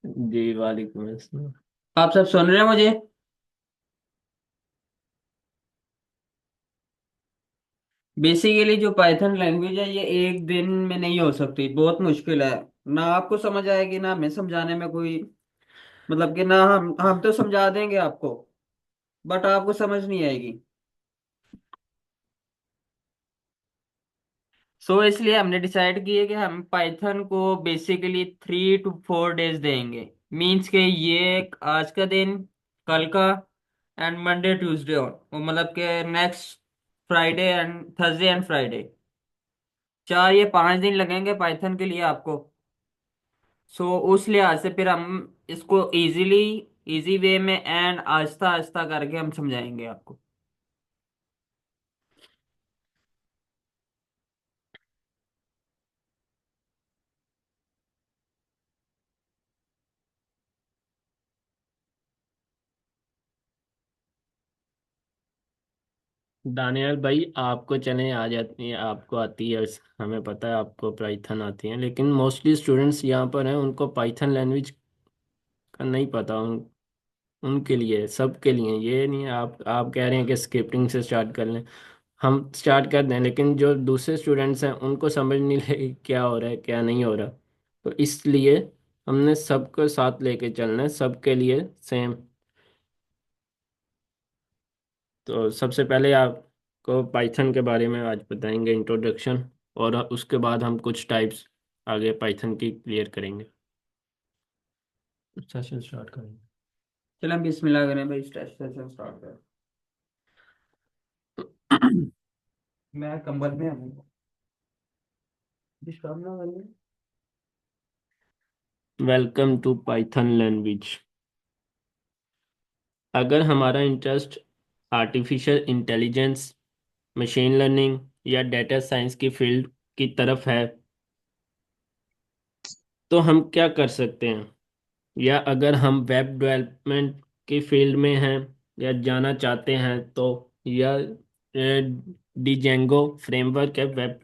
जी वालेकुम अस्सलाम। आप सब सुन रहे हैं मुझे? बेसिकली जो पाइथन लैंग्वेज है ये एक दिन में नहीं हो सकती, बहुत मुश्किल है। ना आपको समझ आएगी ना हमें समझाने में कोई मतलब कि ना हम तो समझा देंगे आपको, बट आपको समझ नहीं आएगी। सो इसलिए हमने डिसाइड किया कि हम पाइथन को बेसिकली 3 to 4 डेज देंगे। मीन्स के ये आज का दिन, कल का, एंड मंडे ट्यूसडे और वो मतलब के next Friday and Thursday and Friday. ये 5 दिन लगेंगे पाइथन के लिए आपको। सो उस लिहाज से फिर हम इसको इजी वे में एंड आहिस्ता आहिस्ता करके हम समझाएंगे आपको। दानियाल भाई, आपको चने आ जाती है, आपको आती है, हमें पता है आपको पाइथन आती है, लेकिन मोस्टली स्टूडेंट्स यहाँ पर हैं उनको पाइथन लैंग्वेज का नहीं पता। उनके लिए, सबके लिए ये नहीं है। आप कह रहे हैं कि स्क्रिप्टिंग से स्टार्ट कर लें, हम स्टार्ट कर दें, लेकिन जो दूसरे स्टूडेंट्स हैं उनको समझ नहीं लगे क्या हो रहा है क्या नहीं हो रहा। तो इसलिए हमने सबको साथ लेके चलना है, सबके लिए सेम। तो सबसे पहले आपको पाइथन के बारे में आज बताएंगे, इंट्रोडक्शन, और उसके बाद हम कुछ टाइप्स आगे पाइथन की क्लियर करेंगे। सेशन स्टार्ट करेंगे। चलो हम बिस्मिल्लाह करें भाई, सेशन स्टार्ट करें। मैं कंबल में हूँ, डिस्टर्ब ना करिए। Welcome to Python language. अगर हमारा interest artificial intelligence, machine learning या डेटा साइंस की फील्ड की तरफ है तो हम क्या कर सकते हैं, या अगर हम वेब डेवलपमेंट की फील्ड में हैं या जाना चाहते हैं तो यह डिजेंगो फ्रेमवर्क है वेब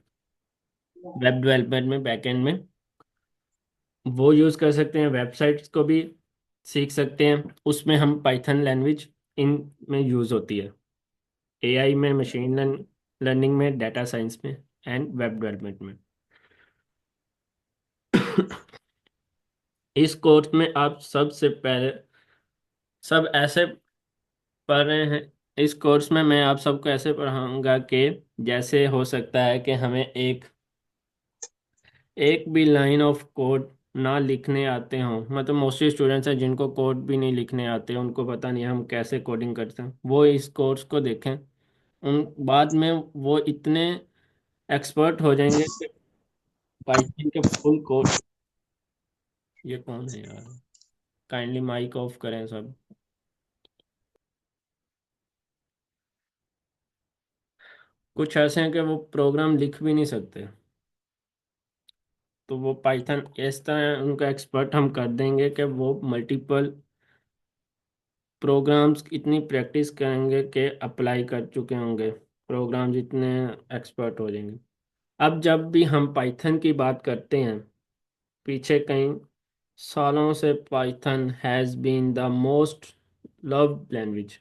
वेब डेवलपमेंट में, बैकएंड में, वो यूज़ कर सकते हैं। वेबसाइट्स को भी सीख सकते हैं, उसमें हम पाइथन लैंग्वेज इन में यूज़ होती है। एआई में, मशीन लर्निंग में, डेटा साइंस में एंड वेब डेवलपमेंट में। इस कोर्स में आप सबसे पहले सब ऐसे पढ़ रहे हैं। इस कोर्स में मैं आप सबको ऐसे पढ़ाऊंगा कि जैसे हो सकता है कि हमें एक एक भी लाइन ऑफ कोड ना लिखने आते हों। मतलब मोस्टली स्टूडेंट्स हैं जिनको कोड भी नहीं लिखने आते, उनको पता नहीं हम कैसे कोडिंग करते हैं, वो इस कोर्स को देखें। उन बाद में वो इतने एक्सपर्ट हो जाएंगे कि पाइथन के फुल कोड। ये कौन है यार? काइंडली माइक ऑफ करें सब। कुछ ऐसे हैं कि वो प्रोग्राम लिख भी नहीं सकते, तो वो पाइथन इस तरह उनका एक्सपर्ट हम कर देंगे कि वो मल्टीपल प्रोग्राम्स इतनी प्रैक्टिस करेंगे कि अप्लाई कर चुके होंगे, प्रोग्राम्स इतने एक्सपर्ट हो जाएंगे। अब जब भी हम पाइथन की बात करते हैं, पीछे कई सालों से Python has been the most loved language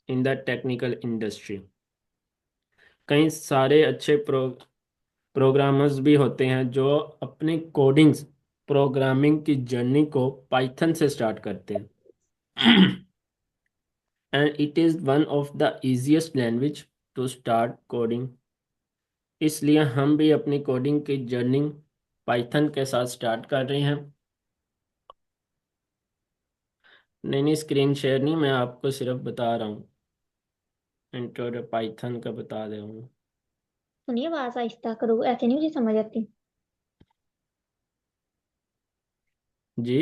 in the technical industry. कई सारे अच्छे प्रोग्रामर्स भी होते हैं जो अपनी कोडिंग्स, प्रोग्रामिंग की जर्नी को पाइथन से स्टार्ट करते हैं। And it is one of the easiest language to start coding. इसलिए हम भी अपनी कोडिंग की जर्नी पाइथन के साथ स्टार्ट कर रहे हैं। नहीं नहीं, स्क्रीन शेयर नहीं, मैं आपको सिर्फ बता रहा हूँ, इंट्रो पाइथन का बता रहा हूँ। सुनिए, आवाज आहिस्ता करो, ऐसे नहीं मुझे समझ आती। जी।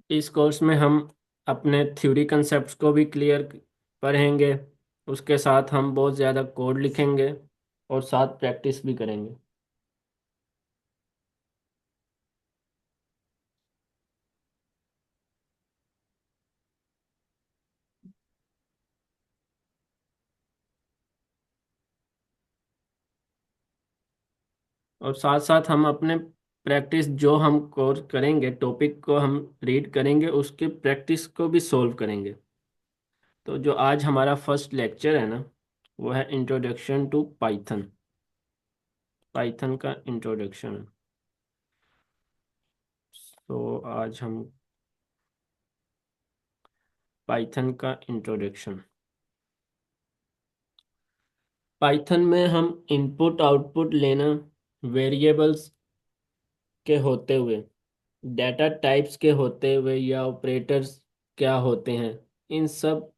इस कोर्स में हम अपने थ्योरी कंसेप्ट्स को भी क्लियर पढ़ेंगे, उसके साथ हम बहुत ज़्यादा कोड लिखेंगे और साथ प्रैक्टिस भी करेंगे। और साथ साथ हम अपने प्रैक्टिस जो हम कोर्स करेंगे, टॉपिक को हम रीड करेंगे, उसके प्रैक्टिस को भी सोल्व करेंगे। तो जो आज हमारा फर्स्ट लेक्चर है ना, वो है इंट्रोडक्शन टू पाइथन। पाइथन का इंट्रोडक्शन है। तो आज हम पाइथन का इंट्रोडक्शन। पाइथन में हम इनपुट आउटपुट लेना, वेरिएबल्स के होते हुए, डाटा टाइप्स के होते हुए, या ऑपरेटर्स क्या होते हैं, इन सब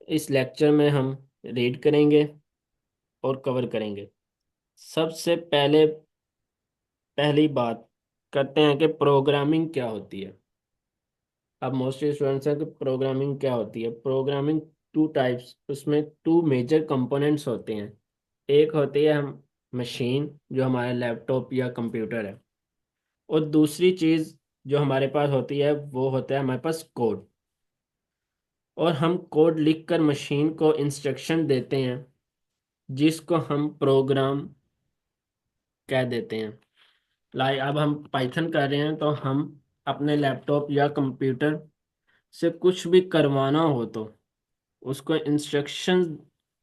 इस लेक्चर में हम रीड करेंगे और कवर करेंगे। सबसे पहले पहली बात करते हैं कि प्रोग्रामिंग क्या होती है। अब मोस्टली स्टूडेंट्स हैं कि प्रोग्रामिंग क्या होती है। प्रोग्रामिंग टू टाइप्स, उसमें टू मेजर कंपोनेंट्स होते हैं। एक होती है हम मशीन, जो हमारा लैपटॉप या कंप्यूटर है, और दूसरी चीज़ जो हमारे पास होती है वो होता है हमारे पास कोड। और हम कोड लिखकर मशीन को इंस्ट्रक्शन देते हैं, जिसको हम प्रोग्राम कह देते हैं। अब हम पाइथन कर रहे हैं, तो हम अपने लैपटॉप या कंप्यूटर से कुछ भी करवाना हो तो उसको इंस्ट्रक्शंस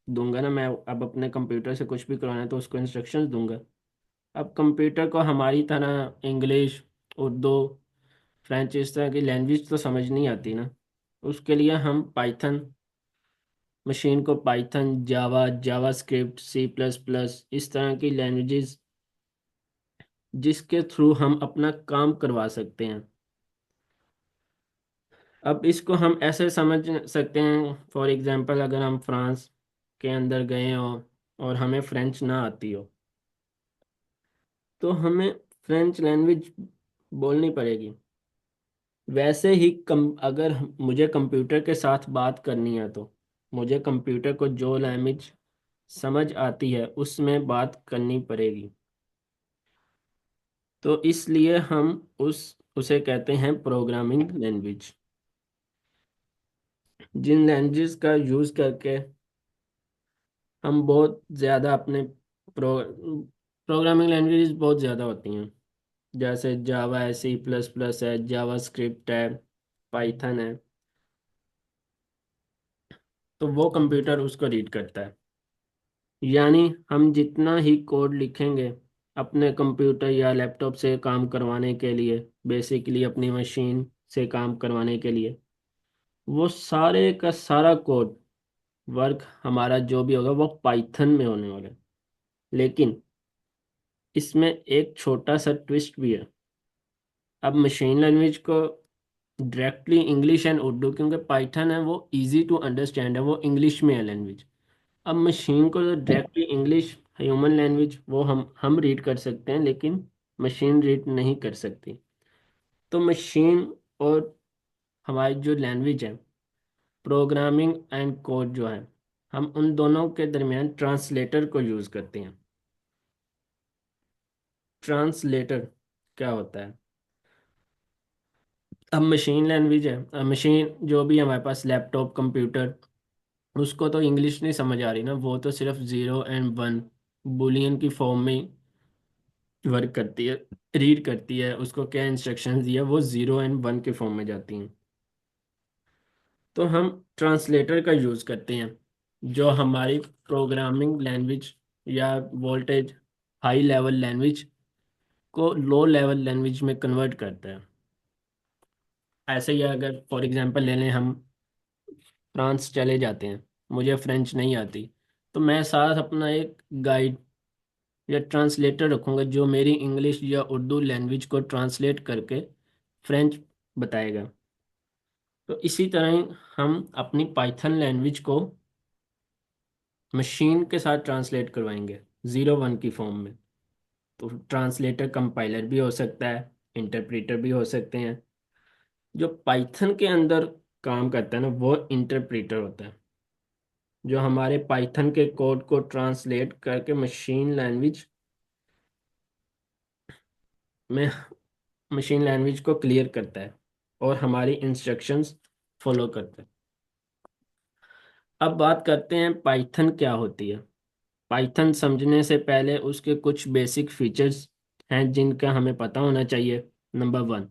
दूंगा ना। मैं अब अपने कंप्यूटर से कुछ भी करवाना है तो उसको इंस्ट्रक्शंस दूंगा। अब कंप्यूटर को हमारी तरह इंग्लिश, उर्दू, फ्रेंच इस तरह की लैंग्वेज तो समझ नहीं आती ना। उसके लिए हम पाइथन, मशीन को पाइथन, जावा, जावा स्क्रिप्ट, C++, इस तरह की लैंग्वेजेस जिसके थ्रू हम अपना काम करवा सकते हैं। अब इसको हम ऐसे समझ सकते हैं, फॉर एग्जांपल अगर हम फ्रांस के अंदर गए हो और हमें फ्रेंच ना आती हो, तो हमें फ्रेंच लैंग्वेज बोलनी पड़ेगी। वैसे ही अगर मुझे कंप्यूटर के साथ बात करनी है, तो मुझे कंप्यूटर को जो लैंग्वेज समझ आती है उसमें बात करनी पड़ेगी। तो इसलिए हम उसे कहते हैं प्रोग्रामिंग लैंग्वेज। जिन लैंग्वेज का यूज़ करके हम बहुत ज़्यादा अपने प्रोग्रामिंग लैंग्वेज बहुत ज़्यादा होती हैं, जैसे जावा है, C++ है, जावा स्क्रिप्ट है, पाइथन है। तो वो कंप्यूटर उसको रीड करता है। यानी हम जितना ही कोड लिखेंगे अपने कंप्यूटर या लैपटॉप से काम करवाने के लिए, बेसिकली अपनी मशीन से काम करवाने के लिए, वो सारे का सारा कोड वर्क हमारा जो भी होगा वो पाइथन में होने वाला है। लेकिन इसमें एक छोटा सा ट्विस्ट भी है। अब मशीन लैंग्वेज को डायरेक्टली इंग्लिश एंड उर्दू, क्योंकि पाइथन है वो इजी टू अंडरस्टैंड है, वो इंग्लिश में है लैंग्वेज। अब मशीन को डायरेक्टली इंग्लिश ह्यूमन लैंग्वेज वो हम रीड कर सकते हैं, लेकिन मशीन रीड नहीं कर सकती। तो मशीन और हमारी जो लैंग्वेज है, प्रोग्रामिंग एंड कोड जो है, हम उन दोनों के दरमियान ट्रांसलेटर को यूज़ करते हैं। ट्रांसलेटर क्या होता है? अब मशीन लैंग्वेज है, अब मशीन जो भी हमारे पास लैपटॉप, कंप्यूटर, उसको तो इंग्लिश नहीं समझ आ रही ना, वो तो सिर्फ 0 और 1 बुलियन की फॉर्म में वर्क करती है, रीड करती है। उसको क्या इंस्ट्रक्शंस दिया, वो 0 और 1 के फॉर्म में जाती हैं। तो हम ट्रांसलेटर का यूज़ करते हैं, जो हमारी प्रोग्रामिंग लैंग्वेज या वोल्टेज हाई लेवल लैंग्वेज को लो लेवल लैंग्वेज में कन्वर्ट करता है। ऐसे ही अगर फॉर एग्जांपल ले लें, हम फ्रांस चले जाते हैं, मुझे फ्रेंच नहीं आती, तो मैं साथ अपना एक गाइड या ट्रांसलेटर रखूँगा, जो मेरी इंग्लिश या उर्दू लैंग्वेज को ट्रांसलेट करके फ्रेंच बताएगा। तो इसी तरह ही हम अपनी पाइथन लैंग्वेज को मशीन के साथ ट्रांसलेट करवाएंगे 0 1 की फॉर्म में। तो ट्रांसलेटर कंपाइलर भी हो सकता है, इंटरप्रेटर भी हो सकते हैं। जो पाइथन के अंदर काम करता है ना, वो इंटरप्रेटर होता है, जो हमारे पाइथन के कोड को ट्रांसलेट करके मशीन लैंग्वेज में, मशीन लैंग्वेज को क्लियर करता है और हमारी इंस्ट्रक्शंस फॉलो करता है। अब बात करते हैं पाइथन क्या होती है। पाइथन समझने से पहले उसके कुछ बेसिक फीचर्स हैं जिनका हमें पता होना चाहिए। नंबर 1,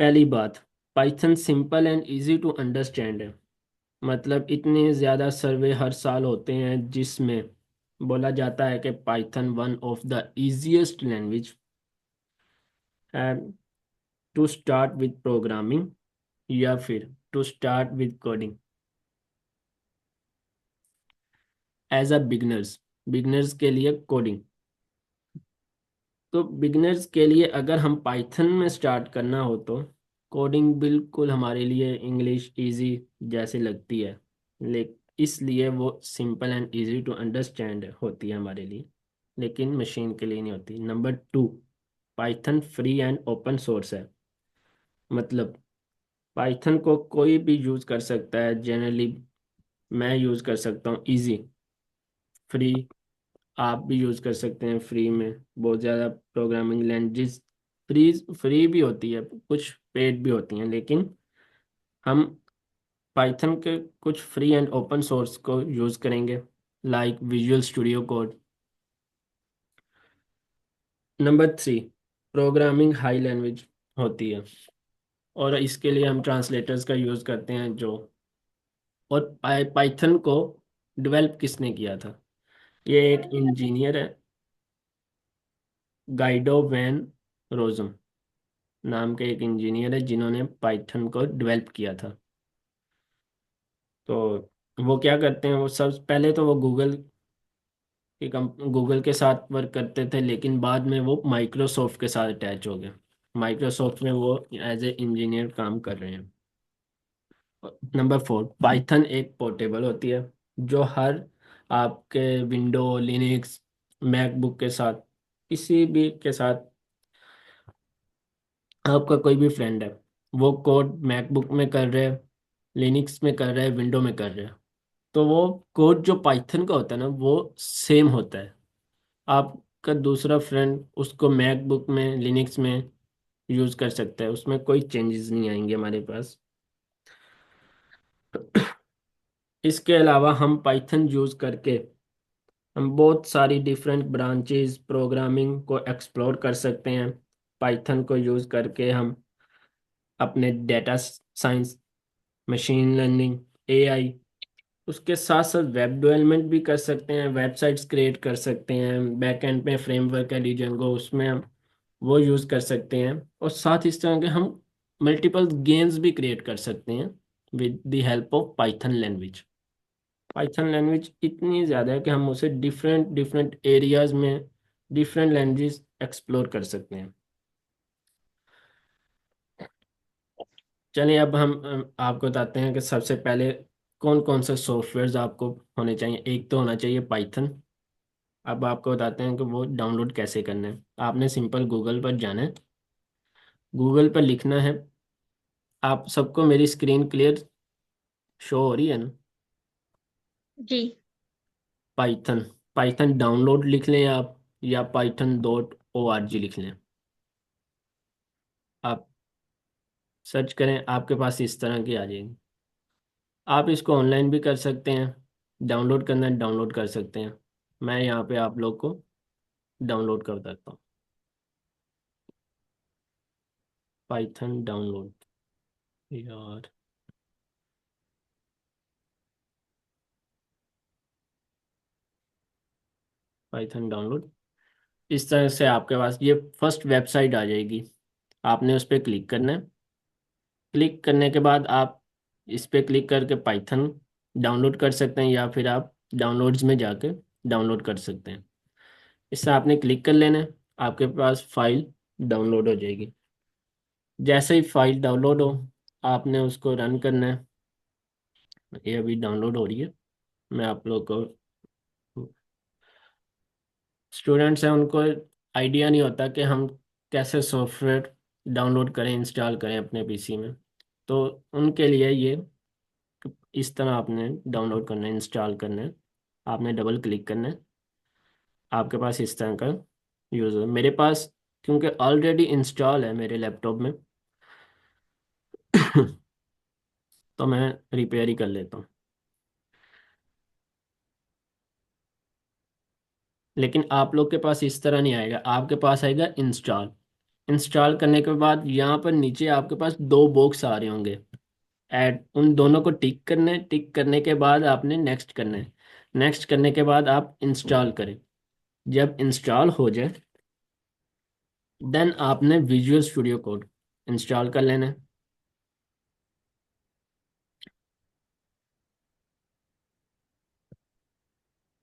पहली बात, Python simple and easy to understand है। मतलब इतने ज़्यादा सर्वे हर साल होते हैं जिसमें बोला जाता है कि Python one of the easiest language to start with programming, या फिर to start with coding as a beginners, beginners के लिए कोडिंग। तो बिगनर्स के लिए अगर हम पाइथन में स्टार्ट करना हो तो कोडिंग बिल्कुल हमारे लिए इंग्लिश इजी जैसे लगती है, लेकिन इसलिए वो simple and easy to understand होती है हमारे लिए, लेकिन मशीन के लिए नहीं होती। Number 2, Python free and open source है। मतलब पाइथन को कोई भी यूज़ कर सकता है, जनरली मैं यूज़ कर सकता हूँ, इजी, फ्री। आप भी यूज़ कर सकते हैं फ्री में। बहुत ज़्यादा प्रोग्रामिंग लैंग्वेज फ्री फ्री भी होती है, कुछ पेड भी होती हैं, लेकिन हम पाइथन के कुछ फ्री एंड ओपन सोर्स को यूज़ करेंगे, like visual studio code. Number 3, programming high language होती है, और इसके लिए हम ट्रांसलेटर्स का यूज़ करते हैं जो। और पाइथन को डेवलप किसने किया था? ये एक इंजीनियर है, गाइडो वैन रोजम नाम के एक इंजीनियर है जिन्होंने पाइथन को डेवलप किया था। तो वो क्या करते हैं, वो सब पहले तो वो गूगल के साथ वर्क करते थे, लेकिन बाद में वो माइक्रोसॉफ्ट के साथ अटैच हो गए। माइक्रोसॉफ्ट में वो एज ए इंजीनियर काम कर रहे हैं। नंबर 4, पाइथन एक पोर्टेबल होती है जो हर आपके विंडो, लिनक्स, मैकबुक के साथ, किसी भी के साथ, आपका कोई भी फ्रेंड है वो कोड मैकबुक में कर रहे हैं, लिनक्स में कर रहे हैं, विंडो में कर रहे हैं, तो वो कोड जो पाइथन का होता है ना वो सेम होता है। आपका दूसरा फ्रेंड उसको मैकबुक में, लिनक्स में यूज़ कर सकता है, उसमें कोई चेंजेस नहीं आएंगे हमारे पास। इसके अलावा हम पाइथन यूज़ करके हम बहुत सारी डिफरेंट ब्रांचेस प्रोग्रामिंग को एक्सप्लोर कर सकते हैं। पाइथन को यूज़ करके हम अपने data science, machine learning, AI, उसके साथ साथ वेब डेवलपमेंट भी कर सकते हैं, वेबसाइट्स क्रिएट कर सकते हैं। बैकएंड पे फ्रेमवर्क है डिजेंगो, उसमें हम वो यूज़ कर सकते हैं। और साथ इस तरह के हम मल्टीपल गेम्स भी क्रिएट कर सकते हैं with the help of Python language. Python language इतनी ज़्यादा है कि हम उसे डिफरेंट डिफरेंट एरियाज में डिफरेंट लैंग्वेज एक्सप्लोर कर सकते हैं। चलिए अब हम आपको बताते हैं कि सबसे पहले कौन कौन से सॉफ्टवेयर्स आपको होने चाहिए। एक तो होना चाहिए पाइथन। अब आपको बताते हैं कि वो डाउनलोड कैसे करना है। आपने सिंपल गूगल पर जाना है, गूगल पर लिखना है। आप सबको मेरी स्क्रीन क्लियर शो हो रही है ना? जी। पाइथन, पाइथन डाउनलोड लिख लें आप, या python.org लिख लें। आप सर्च करें, आपके पास इस तरह की आ जाएगी। आप इसको ऑनलाइन भी कर सकते हैं, डाउनलोड करना है डाउनलोड कर सकते हैं। मैं यहाँ पे आप लोग को डाउनलोड कर देता हूँ, पाइथन डाउनलोड। यार, पाइथन डाउनलोड, इस तरह से आपके पास ये फर्स्ट वेबसाइट आ जाएगी। आपने उस पर क्लिक करना है। क्लिक करने के बाद आप इस पर क्लिक करके पाइथन डाउनलोड कर सकते हैं, या फिर आप डाउनलोड्स में जाके डाउनलोड कर सकते हैं। इससे आपने क्लिक कर लेना है, आपके पास फाइल डाउनलोड हो जाएगी। जैसे ही फाइल डाउनलोड हो, आपने उसको रन करना है। ये अभी डाउनलोड हो रही है। मैं आप लोग को, स्टूडेंट्स हैं उनको आइडिया नहीं होता कि हम कैसे सॉफ्टवेयर डाउनलोड करें, इंस्टॉल करें अपने पीसी में। तो उनके लिए ये इस तरह आपने डाउनलोड करना है, इंस्टॉल करना है। आपने डबल क्लिक करना है, आपके पास इस तरह का यूज़ हो। मेरे पास क्योंकि ऑलरेडी इंस्टॉल है मेरे लैपटॉप में तो मैं रिपेयर ही कर लेता हूँ। लेकिन आप लोग के पास इस तरह नहीं आएगा, आपके पास आएगा इंस्टॉल। इंस्टॉल करने के बाद यहाँ पर नीचे आपके पास दो बॉक्स आ रहे होंगे, ऐड, उन दोनों को टिक करना है। टिक करने के बाद आपने नेक्स्ट करना है। नेक्स्ट करने के बाद आप इंस्टॉल करें। जब इंस्टॉल हो जाए देन आपने विजुअल स्टूडियो कोड इंस्टॉल कर लेना है।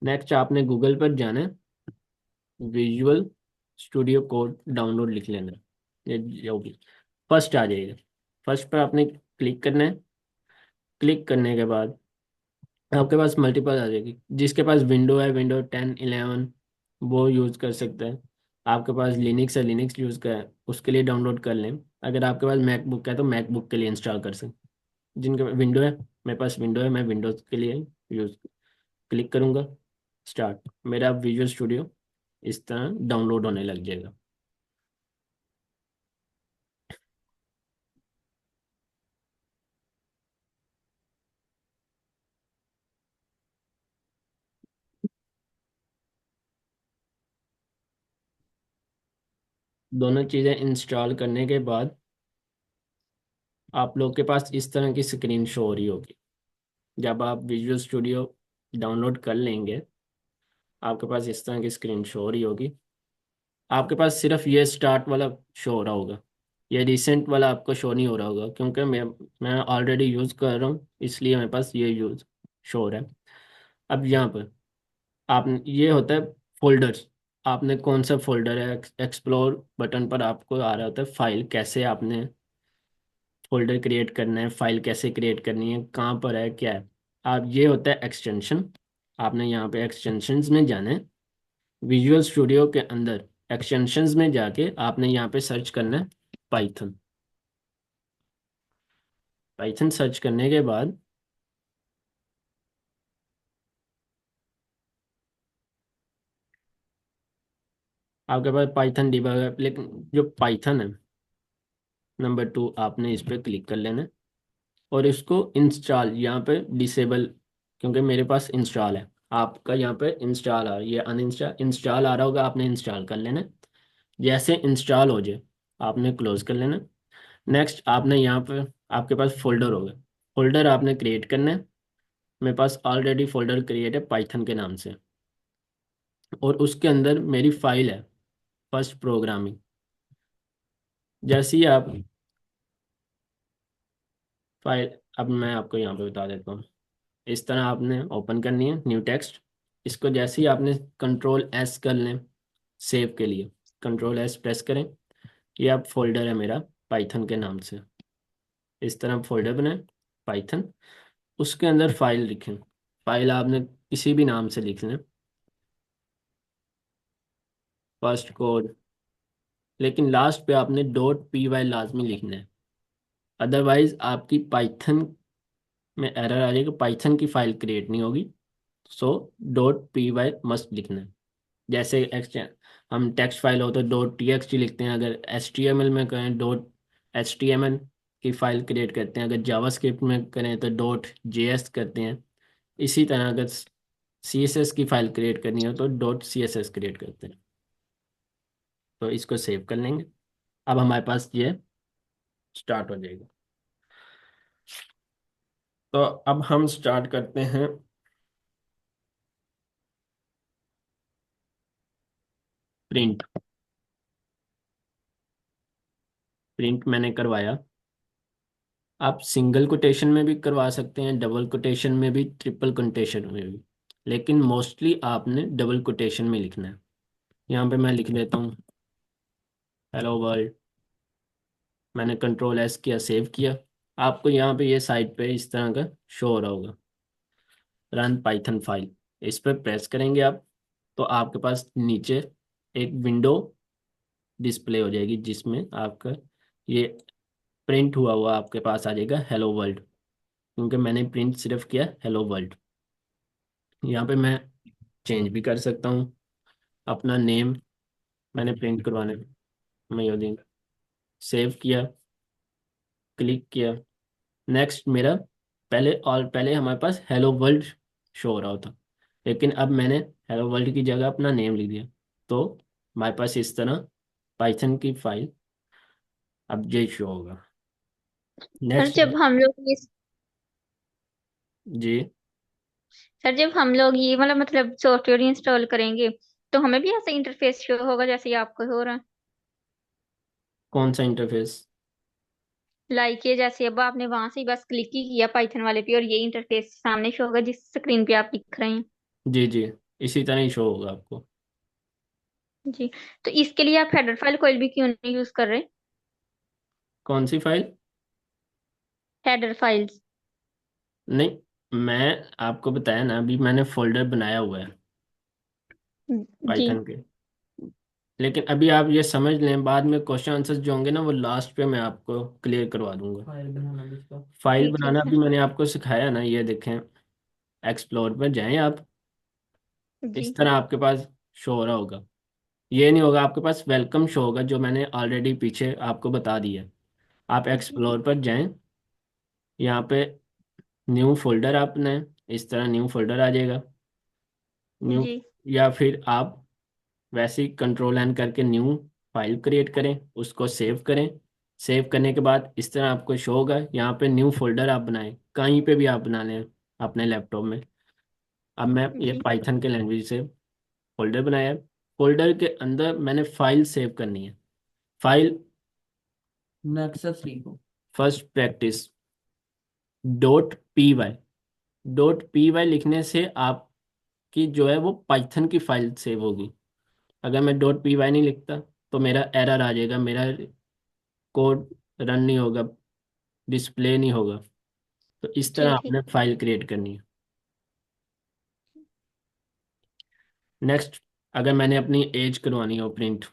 नेक्स्ट आपने गूगल पर जाना है, विजुअल स्टूडियो कोड डाउनलोड लिख लेना है। ये जो भी फर्स्ट आ जाएगा, फर्स्ट पर आपने क्लिक करना है। क्लिक करने के बाद आपके पास मल्टीपल आ जाएगी। जिसके पास विंडो है, विंडो 10 11 वो यूज़ कर सकता है। आपके पास लिनक्स है, लिनक्स यूज़ का है, उसके लिए डाउनलोड कर लें। अगर आपके पास मैकबुक है तो मैकबुक के लिए इंस्टॉल कर सकते। जिनके पास विंडो है, मेरे पास विंडो है, मैं विंडोज़ के लिए यूज़ क्लिक करूँगा। स्टार्ट, मेरा विजुअल स्टूडियो इस तरह डाउनलोड होने लग जाएगा। दोनों चीज़ें इंस्टॉल करने के बाद आप लोग के पास इस तरह की स्क्रीन शो हो रही होगी। जब आप विजुअल स्टूडियो डाउनलोड कर लेंगे आपके पास इस तरह की स्क्रीन शो हो रही होगी। आपके पास सिर्फ ये स्टार्ट वाला शो हो रहा होगा, ये रिसेंट वाला आपको शो नहीं हो रहा होगा, क्योंकि मैं ऑलरेडी यूज़ कर रहा हूँ इसलिए मेरे पास ये यूज़ शो हो रहा है। अब यहाँ पर आप, ये होता है फोल्डर्स। आपने कौन सा फोल्डर है, एक्सप्लोर बटन पर आपको आ रहा होता है फाइल, कैसे आपने फोल्डर क्रिएट करना है, फाइल कैसे क्रिएट करनी है, कहाँ पर है, क्या है। आप, ये होता है एक्सटेंशन। आपने यहाँ पे एक्सटेंशंस में जाना है। विजुअल स्टूडियो के अंदर एक्सटेंशंस में जाके आपने यहाँ पे सर्च करना है पाइथन। पाइथन सर्च करने के बाद आपके पास पाइथन डिबगर है, लेकिन जो पाइथन है नंबर 2 आपने इस पर क्लिक कर लेना है और इसको इंस्टॉल यहाँ पे डिसेबल, क्योंकि मेरे पास इंस्टॉल है, आपका यहाँ पे इंस्टॉल आ रहा है, ये अनइंस्टॉल इंस्टॉल आ रहा होगा, आपने इंस्टॉल कर लेना है। जैसे इंस्टॉल हो जाए आपने क्लोज कर लेना। नेक्स्ट आपने यहाँ पे, आपके पास फोल्डर होगा, फोल्डर आपने क्रिएट करना है। मेरे पास ऑलरेडी फोल्डर क्रिएट है पाइथन के नाम से, और उसके अंदर मेरी फाइल है फर्स्ट प्रोग्रामिंग। जैसे ही आप फाइल, अब मैं आपको यहाँ पे बता देता हूँ। इस तरह आपने ओपन करनी है न्यू टेक्स्ट। इसको जैसे ही आपने कंट्रोल S कर लें सेव के लिए, कंट्रोल S प्रेस करें। ये अब फोल्डर है मेरा पाइथन के नाम से। इस तरह फोल्डर बनाए पाइथन, उसके अंदर फाइल लिखें। फाइल आपने किसी भी नाम से लिख लें, फर्स्ट कोड, लेकिन लास्ट पे आपने .py लाजमी लिखना है। अदरवाइज आपकी पाइथन में एरर आ जाएगी, पाइथन की फाइल क्रिएट नहीं होगी। सो .py मस्ट लिखना है। जैसे हम टेक्स्ट फाइल हो तो .txt लिखते हैं, अगर HTML में करें .html की फाइल क्रिएट करते हैं, अगर जावास्क्रिप्ट में करें तो .js करते हैं। इसी तरह अगर CSS की फाइल क्रिएट करनी हो तो .css क्रिएट करते हैं। तो इसको सेव कर लेंगे। अब हमारे पास ये स्टार्ट हो जाएगा। तो अब हम स्टार्ट करते हैं प्रिंट। प्रिंट मैंने करवाया। आप सिंगल कोटेशन में भी करवा सकते हैं, डबल कोटेशन में भी, ट्रिपल कोटेशन में भी, लेकिन मोस्टली आपने डबल कोटेशन में लिखना है। यहाँ पे मैं लिख लेता हूँ हेलो वर्ल्ड। मैंने कंट्रोल S किया, सेव किया। आपको यहाँ पे ये साइड पे इस तरह का शो हो रहा होगा, रन पाइथन फाइल। इस पर प्रेस करेंगे आप तो आपके पास नीचे एक विंडो डिस्प्ले हो जाएगी, जिसमें आपका ये प्रिंट हुआ हुआ आपके पास आ जाएगा हेलो वर्ल्ड, क्योंकि मैंने प्रिंट सिर्फ किया हेलो वर्ल्ड। यहाँ पे मैं चेंज भी कर सकता हूँ अपना नेम, मैंने प्रिंट करवाने मयूद्दीन। सेव किया, क्लिक किया, नेक्स्ट। मेरा पहले, और पहले हमारे पास हेलो वर्ल्ड शो हो रहा होता, लेकिन अब मैंने हेलो वर्ल्ड की जगह अपना नेम लिख दिया, तो हमारे पास इस तरह पाइथन की फाइल अब ये शो होगा। Sir next. जब हम लोग ये जी। सर जब हम लोग ये मतलब सॉफ्टवेयर इंस्टॉल करेंगे, तो हमें भी ऐसा इंटरफेस शो होगा जैसे ये आपको हो रहा है? कौन सा इंटरफेस? लाइक ये जैसे अब आपने वहां से ही बस क्लिक ही किया पाइथन वाले पे, और ये इंटरफेस सामने शो होगा जिस स्क्रीन पे आप लिख रहे हैं। जी जी, इसी तरह ही शो होगा आपको। जी। तो इसके लिए आप हेडर फाइल कोई भी क्यों नहीं यूज कर रहे? कौन सी फाइल? Header files. नहीं, मैं आपको बताया ना, अभी मैंने फोल्डर बनाया हुआ है जी पाइथन के। लेकिन अभी आप ये समझ लें, बाद में क्वेश्चन आंसर्स जो होंगे ना वो लास्ट पे मैं आपको क्लियर करवा दूंगा। फाइल बनाना भी इसका। फाइल जी बनाना ठीक है। भी मैंने आपको सिखाया ना, ये देखें। एक्सप्लोर पर जाएं आप। जी इस तरह आपके पास शो हो रहा होगा। ये नहीं होगा आपके पास वेलकम शो होगा, जो मैंने ऑलरेडी पीछे आपको बता दिया है। आप जी एक्सप्लोर पर जाएं। यहाँ पे न्यू फोल्डर आपने, इस तरह न्यू फोल्डर आ जाएगा। न्यू। जी या फिर आप वैसे ही कंट्रोल एन करके न्यू फाइल क्रिएट करें, उसको सेव करें। सेव करने के बाद इस तरह आपको शो होगा। यहाँ पे न्यू फोल्डर आप बनाएं, कहीं पे भी आप बना लें अपने लैपटॉप में। अब मैं ये जी पाइथन के लैंग्वेज से फोल्डर बनाया है। फोल्डर के अंदर मैंने फाइल सेव करनी है। फाइल नेक्सस लिखो। First practice .py। .py लिखने से आपकी जो है वो पाइथन की फाइल सेव होगी। अगर मैं .py नहीं लिखता तो मेरा एरर आ जाएगा, मेरा कोड रन नहीं होगा, डिस्प्ले नहीं होगा। तो इस तरह ठीक है। आपने फाइल क्रिएट करनी है। नेक्स्ट, अगर मैंने अपनी एज करवानी हो print,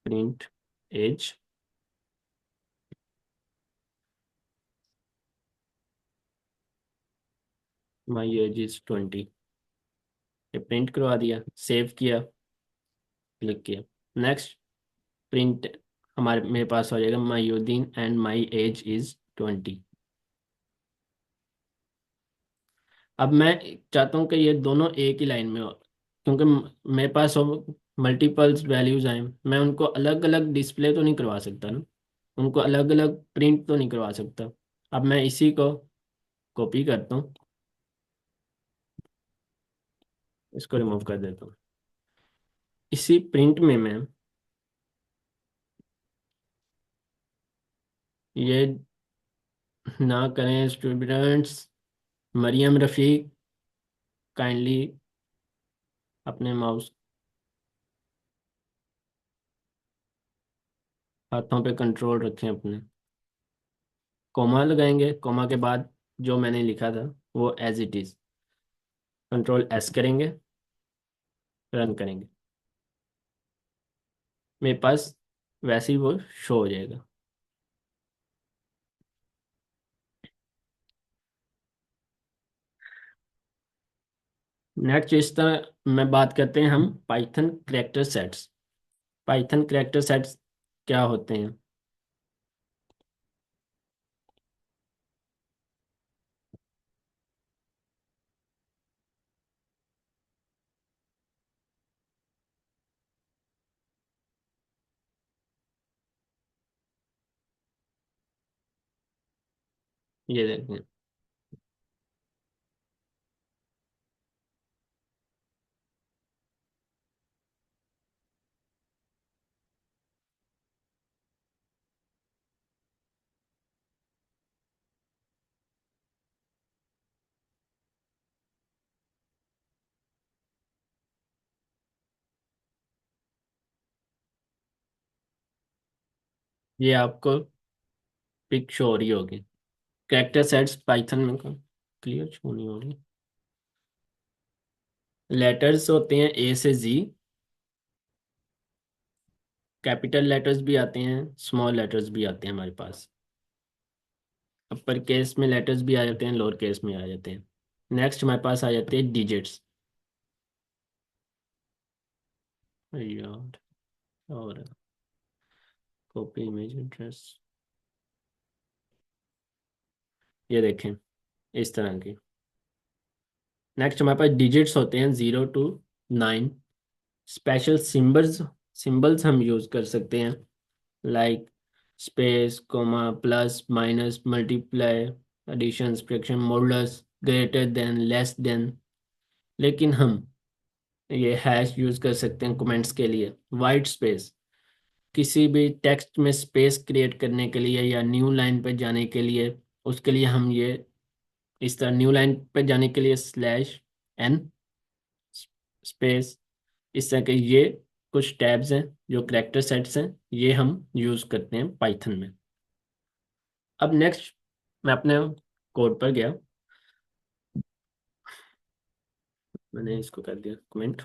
print age, my age is 20। ये प्रिंट करवा दिया, सेव किया, क्लिक किया। नेक्स्ट, प्रिंट हमारे मेरे पास हो जाएगा मायूद्दीन एंड माई एज इज 20। अब मैं चाहता हूँ कि ये दोनों एक ही लाइन में हो, क्योंकि मेरे पास मल्टीपल्स वैल्यूज आए, मैं उनको अलग अलग डिस्प्ले तो नहीं करवा सकता ना, उनको अलग अलग प्रिंट तो नहीं करवा सकता। अब मैं इसी को कॉपी करता हूँ, इसको रिमूव कर देता हूँ। इसी प्रिंट में मैं ये ना करें स्टूडेंट्स, मरियम रफ़ीक, काइंडली अपने माउस हाथों पे कंट्रोल रखें अपने। कोमा लगाएंगे, कोमा के बाद जो मैंने लिखा था वो as it is, control S करेंगे, रन करेंगे, मेरे पास वैसे ही वो शो हो जाएगा। नेक्स्ट, इस तरह मैं बात करते हैं हम Python character sets. Python character sets क्या होते हैं? ये देखें। ये आपको पिक शो हो रही होगी। कैरेक्टर सेट्स पाइथन में क्लियर शो नहीं हो रही। लेटर्स होते हैं A से Z। कैपिटल लेटर्स भी आते हैं, स्मॉल लेटर्स भी आते हैं हमारे पास। अपर केस में लेटर्स भी आ जाते हैं, लोअर केस में आ जाते हैं। नेक्स्ट हमारे पास आ जाते हैं डिजिट्स। यार, और कॉपी इमेज एड्रेस। ये देखें इस तरह की। नेक्स्ट हमारे पास डिजिट्स होते हैं 0 to 9। स्पेशल सिम्बल्स सिंबल्स हम यूज कर सकते हैं, like space, comma, plus, minus, multiply, addition, subtraction, modulus, greater than, less than. लेकिन हम ये हैश यूज कर सकते हैं कमेंट्स के लिए। वाइट स्पेस किसी भी टेक्स्ट में स्पेस क्रिएट करने के लिए या न्यू लाइन पे जाने के लिए, उसके लिए हम ये इस तरह न्यू लाइन पे जाने के लिए /n स्पेस, इस तरह के ये कुछ टैब्स हैं जो करेक्टर सेट्स हैं, ये हम यूज करते हैं पाइथन में। अब नेक्स्ट मैं अपने कोड पर गया, मैंने इसको कर दिया कमेंट।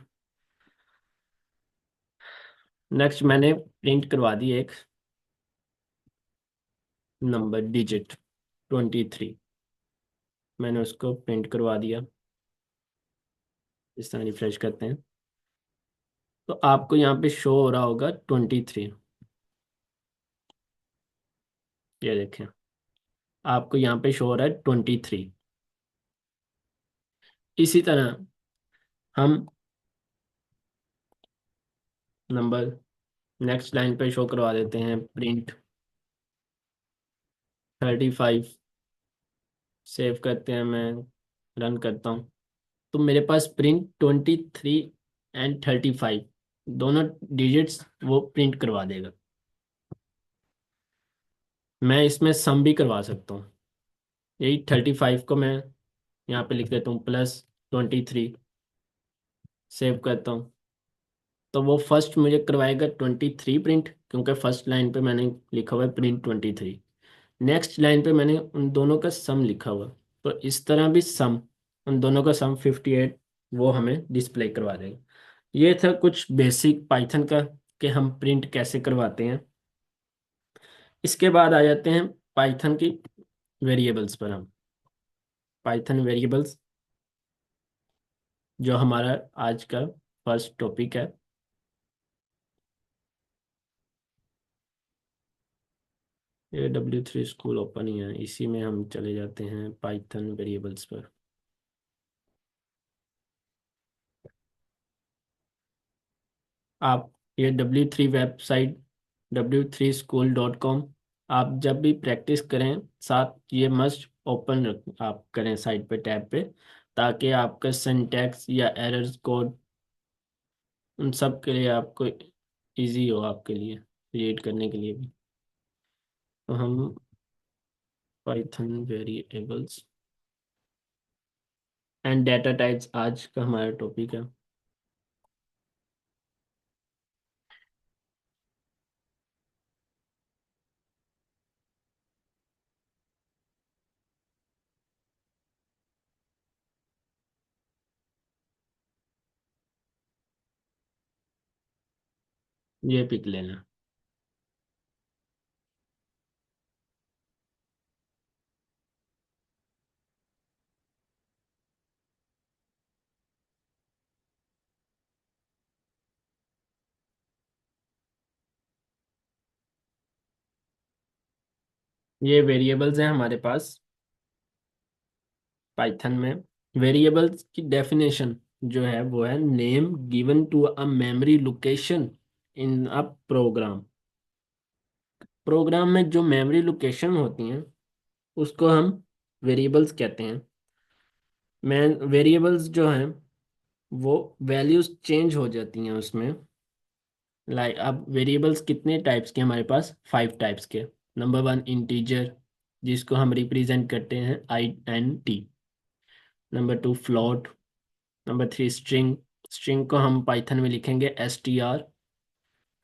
नेक्स्ट मैंने प्रिंट करवा दी एक नंबर डिजिट 23, मैंने उसको प्रिंट करवा दिया। इस तरह रिफ्रेश करते हैं तो आपको यहाँ पे शो हो रहा होगा 23। ये देखें आपको यहाँ पे शो हो रहा है 23। इसी तरह हम नंबर नेक्स्ट लाइन पे शो करवा देते हैं प्रिंट 35। सेव करते हैं, मैं रन करता हूँ तो मेरे पास प्रिंट 23 और 35 दोनों डिजिट्स वो प्रिंट करवा देगा। मैं इसमें सम भी करवा सकता हूँ। यही 35 को मैं यहाँ पे लिख देता हूँ +23। सेव करता हूँ तो वो फर्स्ट मुझे करवाएगा 23 प्रिंट, क्योंकि फर्स्ट लाइन पे मैंने लिखा हुआ है प्रिंट 23। नेक्स्ट लाइन पे मैंने उन दोनों का सम लिखा हुआ, तो इस तरह भी सम, उन दोनों का सम 58 वो हमें डिस्प्ले करवा देगा। ये था कुछ बेसिक पाइथन का कि हम प्रिंट कैसे करवाते हैं। इसके बाद आ जाते हैं पाइथन की वेरिएबल्स पर। हम पाइथन वेरिएबल्स जो हमारा आज का फर्स्ट टॉपिक है। AW3 स्कूल ओपन ही है, इसी में हम चले जाते हैं पाइथन वेरिएबल्स पर। आप ये W3 वेबसाइट w3school.com आप जब भी प्रैक्टिस करें साथ ये मस्ट ओपन रख आप करें साइट पे टैब पे, ताकि आपका सिंटैक्स या एरर्स कोड उन सब के लिए आपको इजी हो, आपके लिए रीड करने के लिए भी। तो हम Python variables and data types आज का हमारा टॉपिक है। ये पिक लेना। ये वेरिएबल्स हैं हमारे पास पाइथन में। वेरिएबल्स की डेफिनेशन जो है वो है name given to a memory location in a program. Program में जो मेमोरी लोकेशन होती हैं उसको हम वेरिएबल्स कहते हैं। मैं वेरिएबल्स जो हैं वो वैल्यूज चेंज हो जाती हैं उसमें। लाइक अब वेरिएबल्स कितने टाइप्स के हमारे पास 5 टाइप्स के। नंबर 1 इंटीजर, जिसको हम रिप्रेजेंट करते हैं INT। Number 2 float. Number 3 string, string को हम पाइथन में लिखेंगे STR,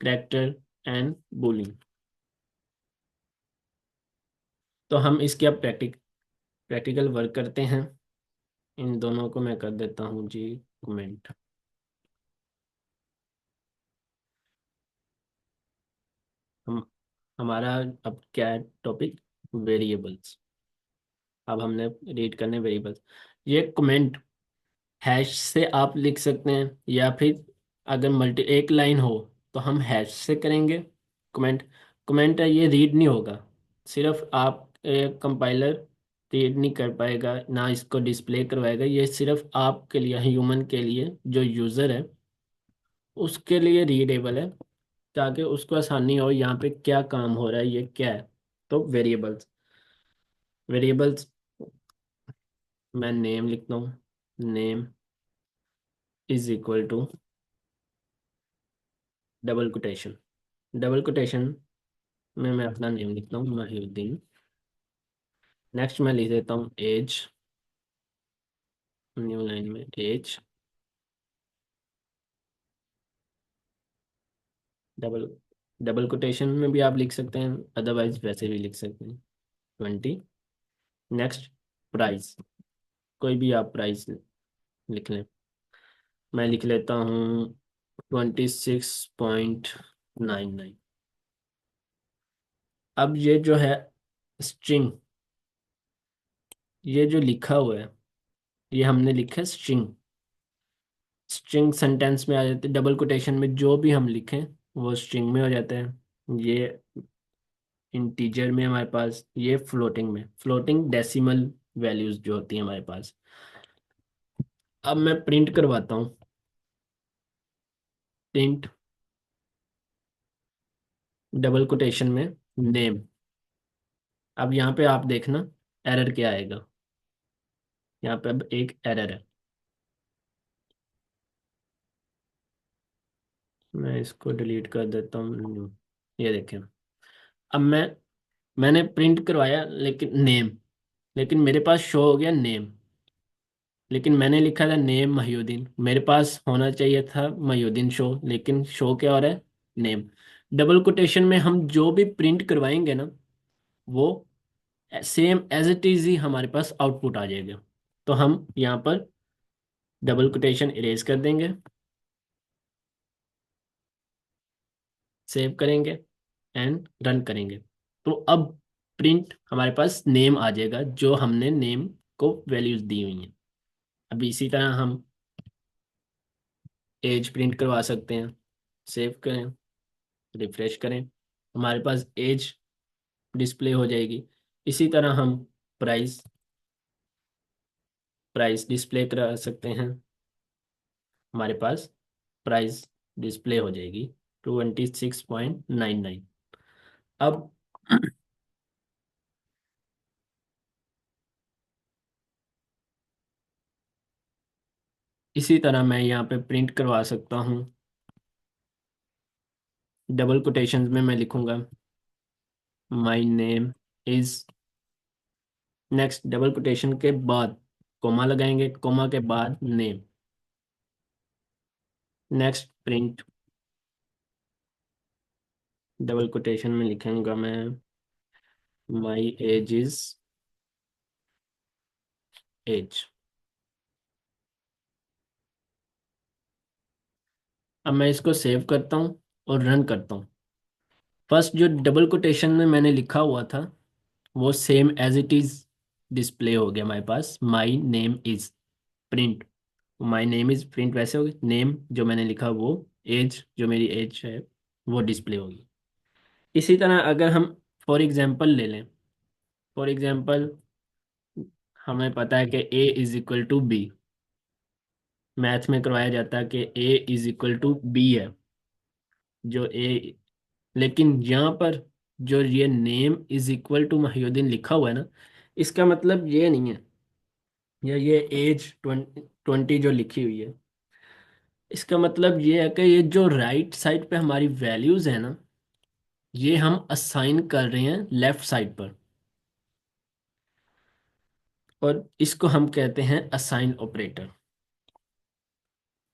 करेक्टर एंड बूलिंग। तो हम इसके अब प्रैक्टिकल वर्क करते हैं। इन दोनों को मैं कर देता हूँ जी कमेंट। हम हमारा अब क्या है टॉपिक, वेरिएबल्स। अब हमने रीड करने वेरिएबल्स। ये कमेंट हैश से आप लिख सकते हैं, या फिर अगर मल्टी एक लाइन हो तो हम हैश से करेंगे कमेंट। कमेंट है ये रीड नहीं होगा, सिर्फ आप कंपाइलर रीड नहीं कर पाएगा ना इसको डिस्प्ले करवाएगा। ये सिर्फ आपके लिए, ह्यूमन के लिए, जो यूज़र है उसके लिए रीडेबल है, ताकि उसको आसानी हो यहाँ पे क्या काम हो रहा है, ये क्या है। तो वेरिएबल्स, वेरिएबल्स मैं नेम लिखता हूँ। Name is equal to double quotation, double quotation में मैं अपना नेम लिखता हूँ महिउद्दीन। नेक्स्ट मैं लिख देता हूँ एज, न्यू लाइन में एज, डबल डबल कोटेशन में भी आप लिख सकते हैं, अदरवाइज वैसे भी लिख सकते हैं 20। नेक्स्ट प्राइस, कोई भी आप प्राइस लिख लें। मैं लिख लेता हूँ 26.99। अब ये जो है स्ट्रिंग, ये जो लिखा हुआ है ये हमने लिखा है स्ट्रिंग। स्ट्रिंग सेंटेंस में आ जाते हैं, डबल कोटेशन में जो भी हम लिखें वो स्ट्रिंग में हो जाता है। ये इंटीजर में हमारे पास, ये फ्लोटिंग में, फ्लोटिंग डेसिमल वैल्यूज जो होती हैं हमारे पास। अब मैं प्रिंट करवाता हूँ, प्रिंट डबल कोटेशन में नेम। अब यहाँ पे आप देखना एरर क्या आएगा। यहाँ पे अब एक एरर है, मैं इसको डिलीट कर देता हूँ। ये देखें, अब मैंने प्रिंट करवाया लेकिन नेम, लेकिन मेरे पास शो हो गया नेम, लेकिन मैंने लिखा था नेम महिउद्दीन, मेरे पास होना चाहिए था महिउद्दीन शो, लेकिन शो क्या हो रहा है, नेम। डबल कोटेशन में हम जो भी प्रिंट करवाएंगे ना, वो सेम एज इट इज ही हमारे पास आउटपुट आ जाएगा। तो हम यहाँ पर डबल कोटेशन इरेज कर देंगे, सेव करेंगे एंड रन करेंगे। तो अब प्रिंट हमारे पास नेम आ जाएगा, जो हमने नेम को वैल्यूज दी हुई हैं। अब इसी तरह हम एज प्रिंट करवा सकते हैं। सेव करें, रिफ्रेश करें, हमारे पास एज डिस्प्ले हो जाएगी। इसी तरह हम प्राइस, प्राइस डिस्प्ले करा सकते हैं, हमारे पास प्राइस डिस्प्ले हो जाएगी 26.99। अब इसी तरह मैं यहाँ पे प्रिंट करवा सकता हूँ, डबल कोटेशंस में मैं लिखूंगा my name is, next double quotation के बाद कोमा लगाएंगे, कोमा के बाद name, next print double quotation में लिखूंगा मैं माय एज इज एज। अब मैं इसको सेव करता हूँ और रन करता हूँ। फर्स्ट जो डबल कोटेशन में मैंने लिखा हुआ था वो same as it is display हो गया हमारे पास, my name is print. My name is print वैसे होगी, नेम जो मैंने लिखा वो, एज जो मेरी एज है वो डिस्प्ले होगी। इसी तरह अगर हम फॉर एग्जांपल ले लें, फॉर एग्जांपल हमें पता है कि a is equal to b, math में करवाया जाता है कि a is equal to b है, जो ए, लेकिन यहाँ पर जो ये name is equal to Mohiuddin लिखा हुआ है ना, इसका मतलब ये नहीं है, या ये एज 20 जो लिखी हुई है, इसका मतलब ये है कि ये जो राइट साइड पे हमारी वैल्यूज है ना, ये हम असाइन कर रहे हैं लेफ्ट साइड पर, और इसको हम कहते हैं असाइन ऑपरेटर।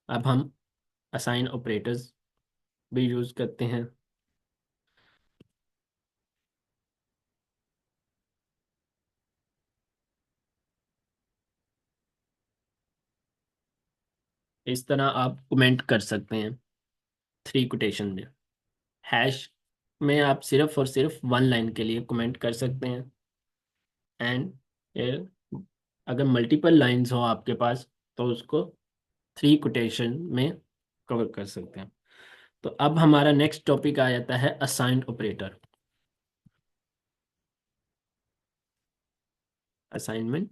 अब हम असाइन ऑपरेटर्स भी यूज करते हैं। इस तरह आप कमेंट कर सकते हैं थ्री कोटेशन में, हैश में आप सिर्फ और सिर्फ वन लाइन के लिए कमेंट कर सकते हैं। एंड अगर मल्टीपल लाइंस हो आपके पास तो उसको थ्री कोटेशन में कवर कर सकते हैं। तो अब हमारा नेक्स्ट टॉपिक आ जाता है assigned operator. Assignment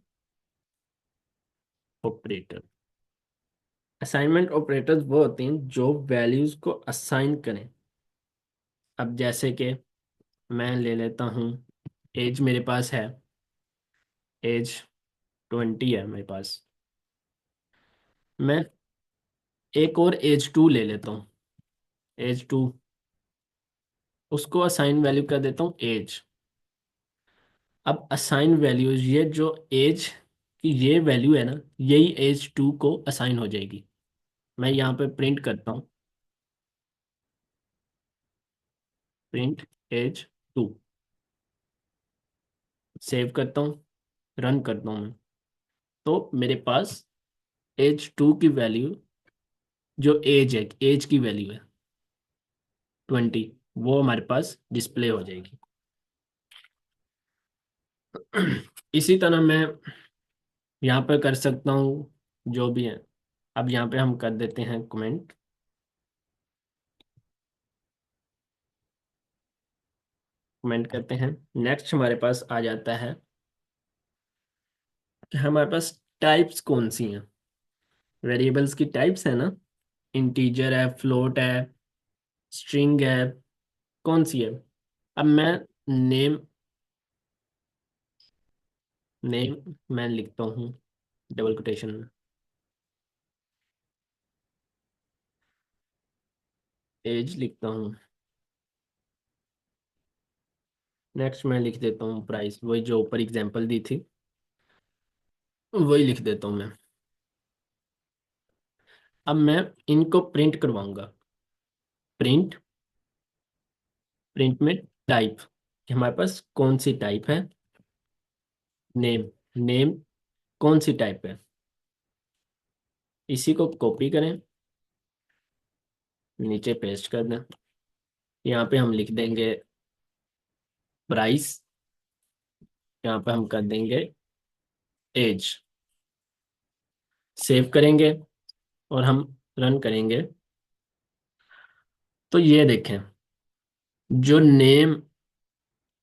operator. Assignment operators वो होते हैं जो वैल्यूज को असाइन करें। अब जैसे कि मैं ले लेता हूँ, एज मेरे पास है, एज 20 है मेरे पास। मैं एक और एज 2 ले लेता हूँ, एज 2, उसको असाइन वैल्यू कर देता हूँ एज। अब असाइन वैल्यूज, ये जो एज की ये वैल्यू है ना, यही एज 2 को असाइन हो जाएगी। मैं यहाँ पे प्रिंट करता हूँ, प्रिंट एज 2, सेव करता हूँ, रन करता हूँ मैं। तो मेरे पास एज 2 की वैल्यू, जो एज है, एज की वैल्यू है 20, वो हमारे पास डिस्प्ले हो जाएगी। इसी तरह मैं यहाँ पर कर सकता हूँ जो भी है। अब यहाँ पे हम कर देते हैं कमेंट, कमेंट करते हैं। नेक्स्ट हमारे पास आ जाता है कि हमारे पास टाइप्स कौन सी हैं। वेरिएबल्स की टाइप्स है ना, इंटीजर है, फ्लोट है, स्ट्रिंग है, कौन सी है। अब मैं नेम, नेम मैं लिखता हूँ डबल कोटेशन में, एज लिखता हूँ। नेक्स्ट मैं लिख देता हूँ प्राइस, वही जो ऊपर एग्जांपल दी थी वही लिख देता हूँ मैं। अब मैं इनको प्रिंट करवाऊंगा, प्रिंट, प्रिंट में टाइप, कि हमारे पास कौन सी टाइप है। नेम, नेम कौन सी टाइप है, इसी को कॉपी करें, नीचे पेस्ट कर दें। यहाँ पे हम लिख देंगे प्राइस, यहाँ पे हम कर देंगे एज, सेव करेंगे और हम रन करेंगे। तो ये देखें, जो नेम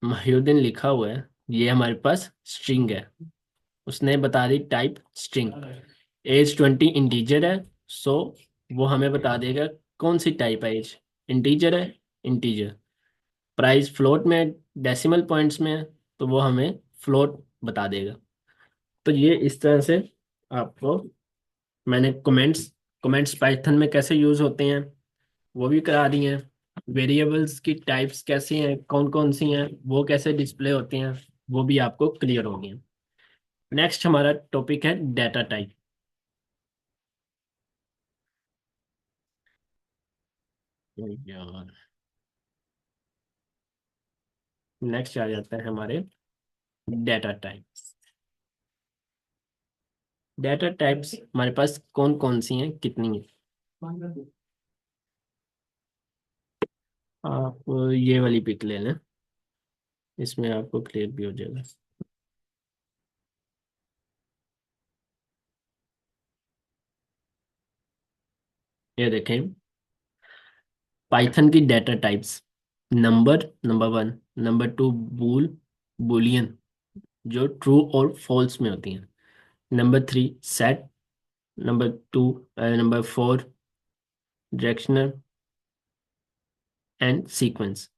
महिउद्दीन लिखा हुआ है ये हमारे पास स्ट्रिंग है, उसने बता दी टाइप स्ट्रिंग। एज 20 इंटीजर है, सो वो हमें बता देगा कौन सी टाइप है, एज इंटीजर है, इंटीजर। प्राइस फ्लोट में, डेसिमल पॉइंट्स में है, तो वो हमें फ्लोट बता देगा। तो ये इस तरह से आपको मैंने कमेंट्स, कमेंट्स पाइथन में कैसे यूज होते हैं वो भी करा दी हैं। वेरिएबल्स की टाइप्स कैसी हैं, कौन कौन सी हैं, वो कैसे डिस्प्ले होती हैं, वो भी आपको क्लियर हो गया। नेक्स्ट हमारा टॉपिक है डाटा टाइप। यार, नेक्स्ट आ जाता है हमारे डाटा टाइप्स। डाटा टाइप्स हमारे पास कौन कौन सी हैं, कितनी हैं। आप ये वाली पिक ले लें, इसमें आपको क्लियर भी हो जाएगा। ये देखें, पाइथन की data types, number, number 1, number 2 बूल, बुलियन, जो ट्रू और फॉल्स में होती हैं, number 3 set, number 2, number 4 directional and sequence.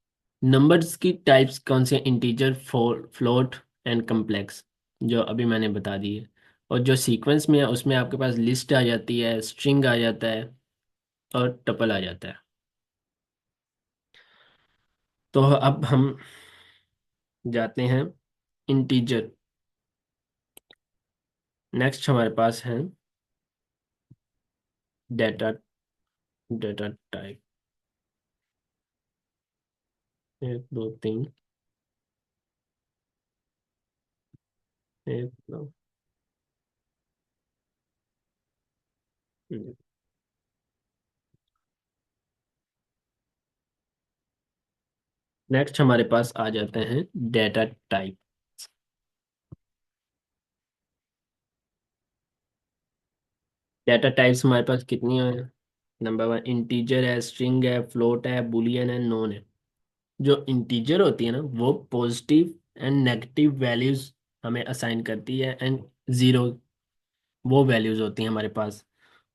Numbers की टाइप्स कौन से, इंटीजर, फ्लोट एंड कम्प्लेक्स, जो अभी मैंने बता दी है। और जो सीक्वेंस में है उसमें आपके पास लिस्ट आ जाती है, स्ट्रिंग आ जाता है और टपल आ जाता है। तो अब हम जाते हैं इंटीजर। नेक्स्ट हमारे पास है डेटा, डेटा टाइप, 1 2 3, 1 2। नेक्स्ट हमारे पास आ जाते हैं डेटा टाइप। डेटा टाइप्स हमारे पास कितनी है। नंबर 1 इंटीजर है, स्ट्रिंग है, फ्लोट है, बुलियन है, नोन है। जो इंटीजर होती है ना, वो पॉजिटिव एंड नेगेटिव वैल्यूज हमें असाइन करती है, एंड ज़ीरो वो वैल्यूज़ होती हैं हमारे पास।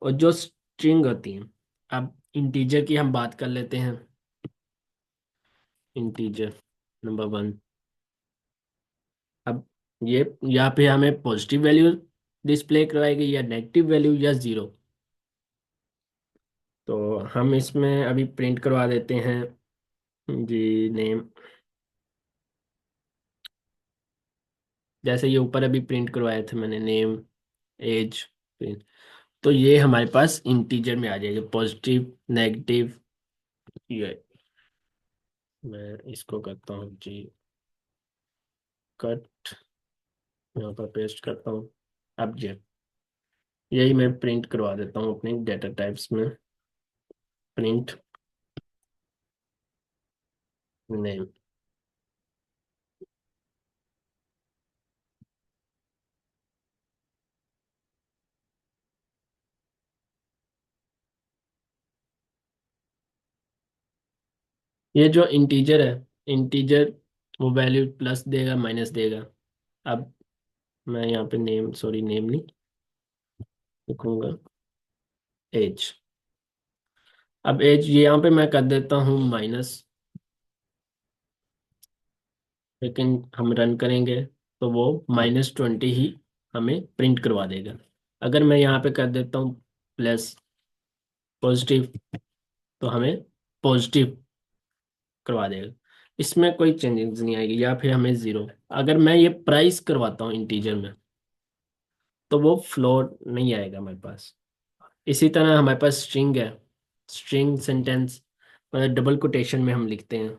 और जो स्ट्रिंग होती हैं, अब इंटीजर की हम बात कर लेते हैं। Integer number one. अब ये यहाँ पे हमें पॉजिटिव वैल्यू डिस्प्ले कराएगी या नेगेटिव वैल्यू या ज़ीरो। तो हम इसमें अभी प्रिंट करवा देते हैं जी नेम, जैसे ये ऊपर अभी प्रिंट करवाए थे मैंने, नेम, एज। तो ये हमारे पास इंटीजर में आ जाएगा, पॉजिटिव, नेगेटिव। ये मैं इसको करता हूँ जी कट, यहाँ पर पेस्ट करता हूँ। अब ये यही मैं प्रिंट करवा देता हूँ अपने डेटा टाइप्स में। Print name. ये जो इंटीजर है, इंटीजर वो वैल्यू प्लस देगा माइनस देगा। अब मैं यहाँ पे नेम, सॉरी नेम नहीं लिखूंगा, एज। अब एज ये यहाँ पे मैं कर देता हूँ माइनस, लेकिन हम रन करेंगे तो वो -20 ही हमें प्रिंट करवा देगा। अगर मैं यहाँ पे कर देता हूँ प्लस पॉजिटिव, तो हमें पॉजिटिव करवा देगा। इसमें कोई चेंजेस नहीं आएगी, या फिर हमें ज़ीरो। अगर मैं ये प्राइस करवाता हूँ इंटीजर में, तो वो फ्लोट नहीं आएगा हमारे पास। इसी तरह हमारे पास स्ट्रिंग है। स्ट्रिंग सेंटेंस मतलब डबल कोटेशन में हम लिखते हैं।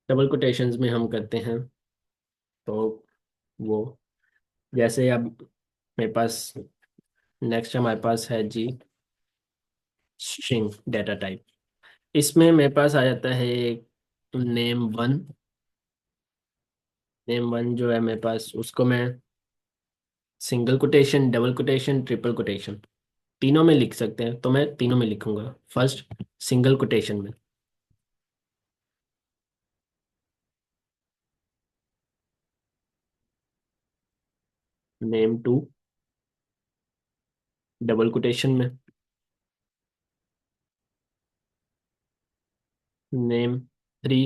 डबल कोटेशंस में हम करते हैं, तो वो जैसे अब मेरे पास नेक्स्ट हमारे पास है जी स्ट्रिंग डेटा टाइप। इसमें मेरे पास आ जाता है नेम वन। नेम वन जो है मेरे पास, उसको मैं single quotation, double quotation, triple quotation तीनों में लिख सकते हैं, तो मैं तीनों में लिखूंगा। फर्स्ट सिंगल कोटेशन में नेम टू, डबल कोटेशन में नेम थ्री,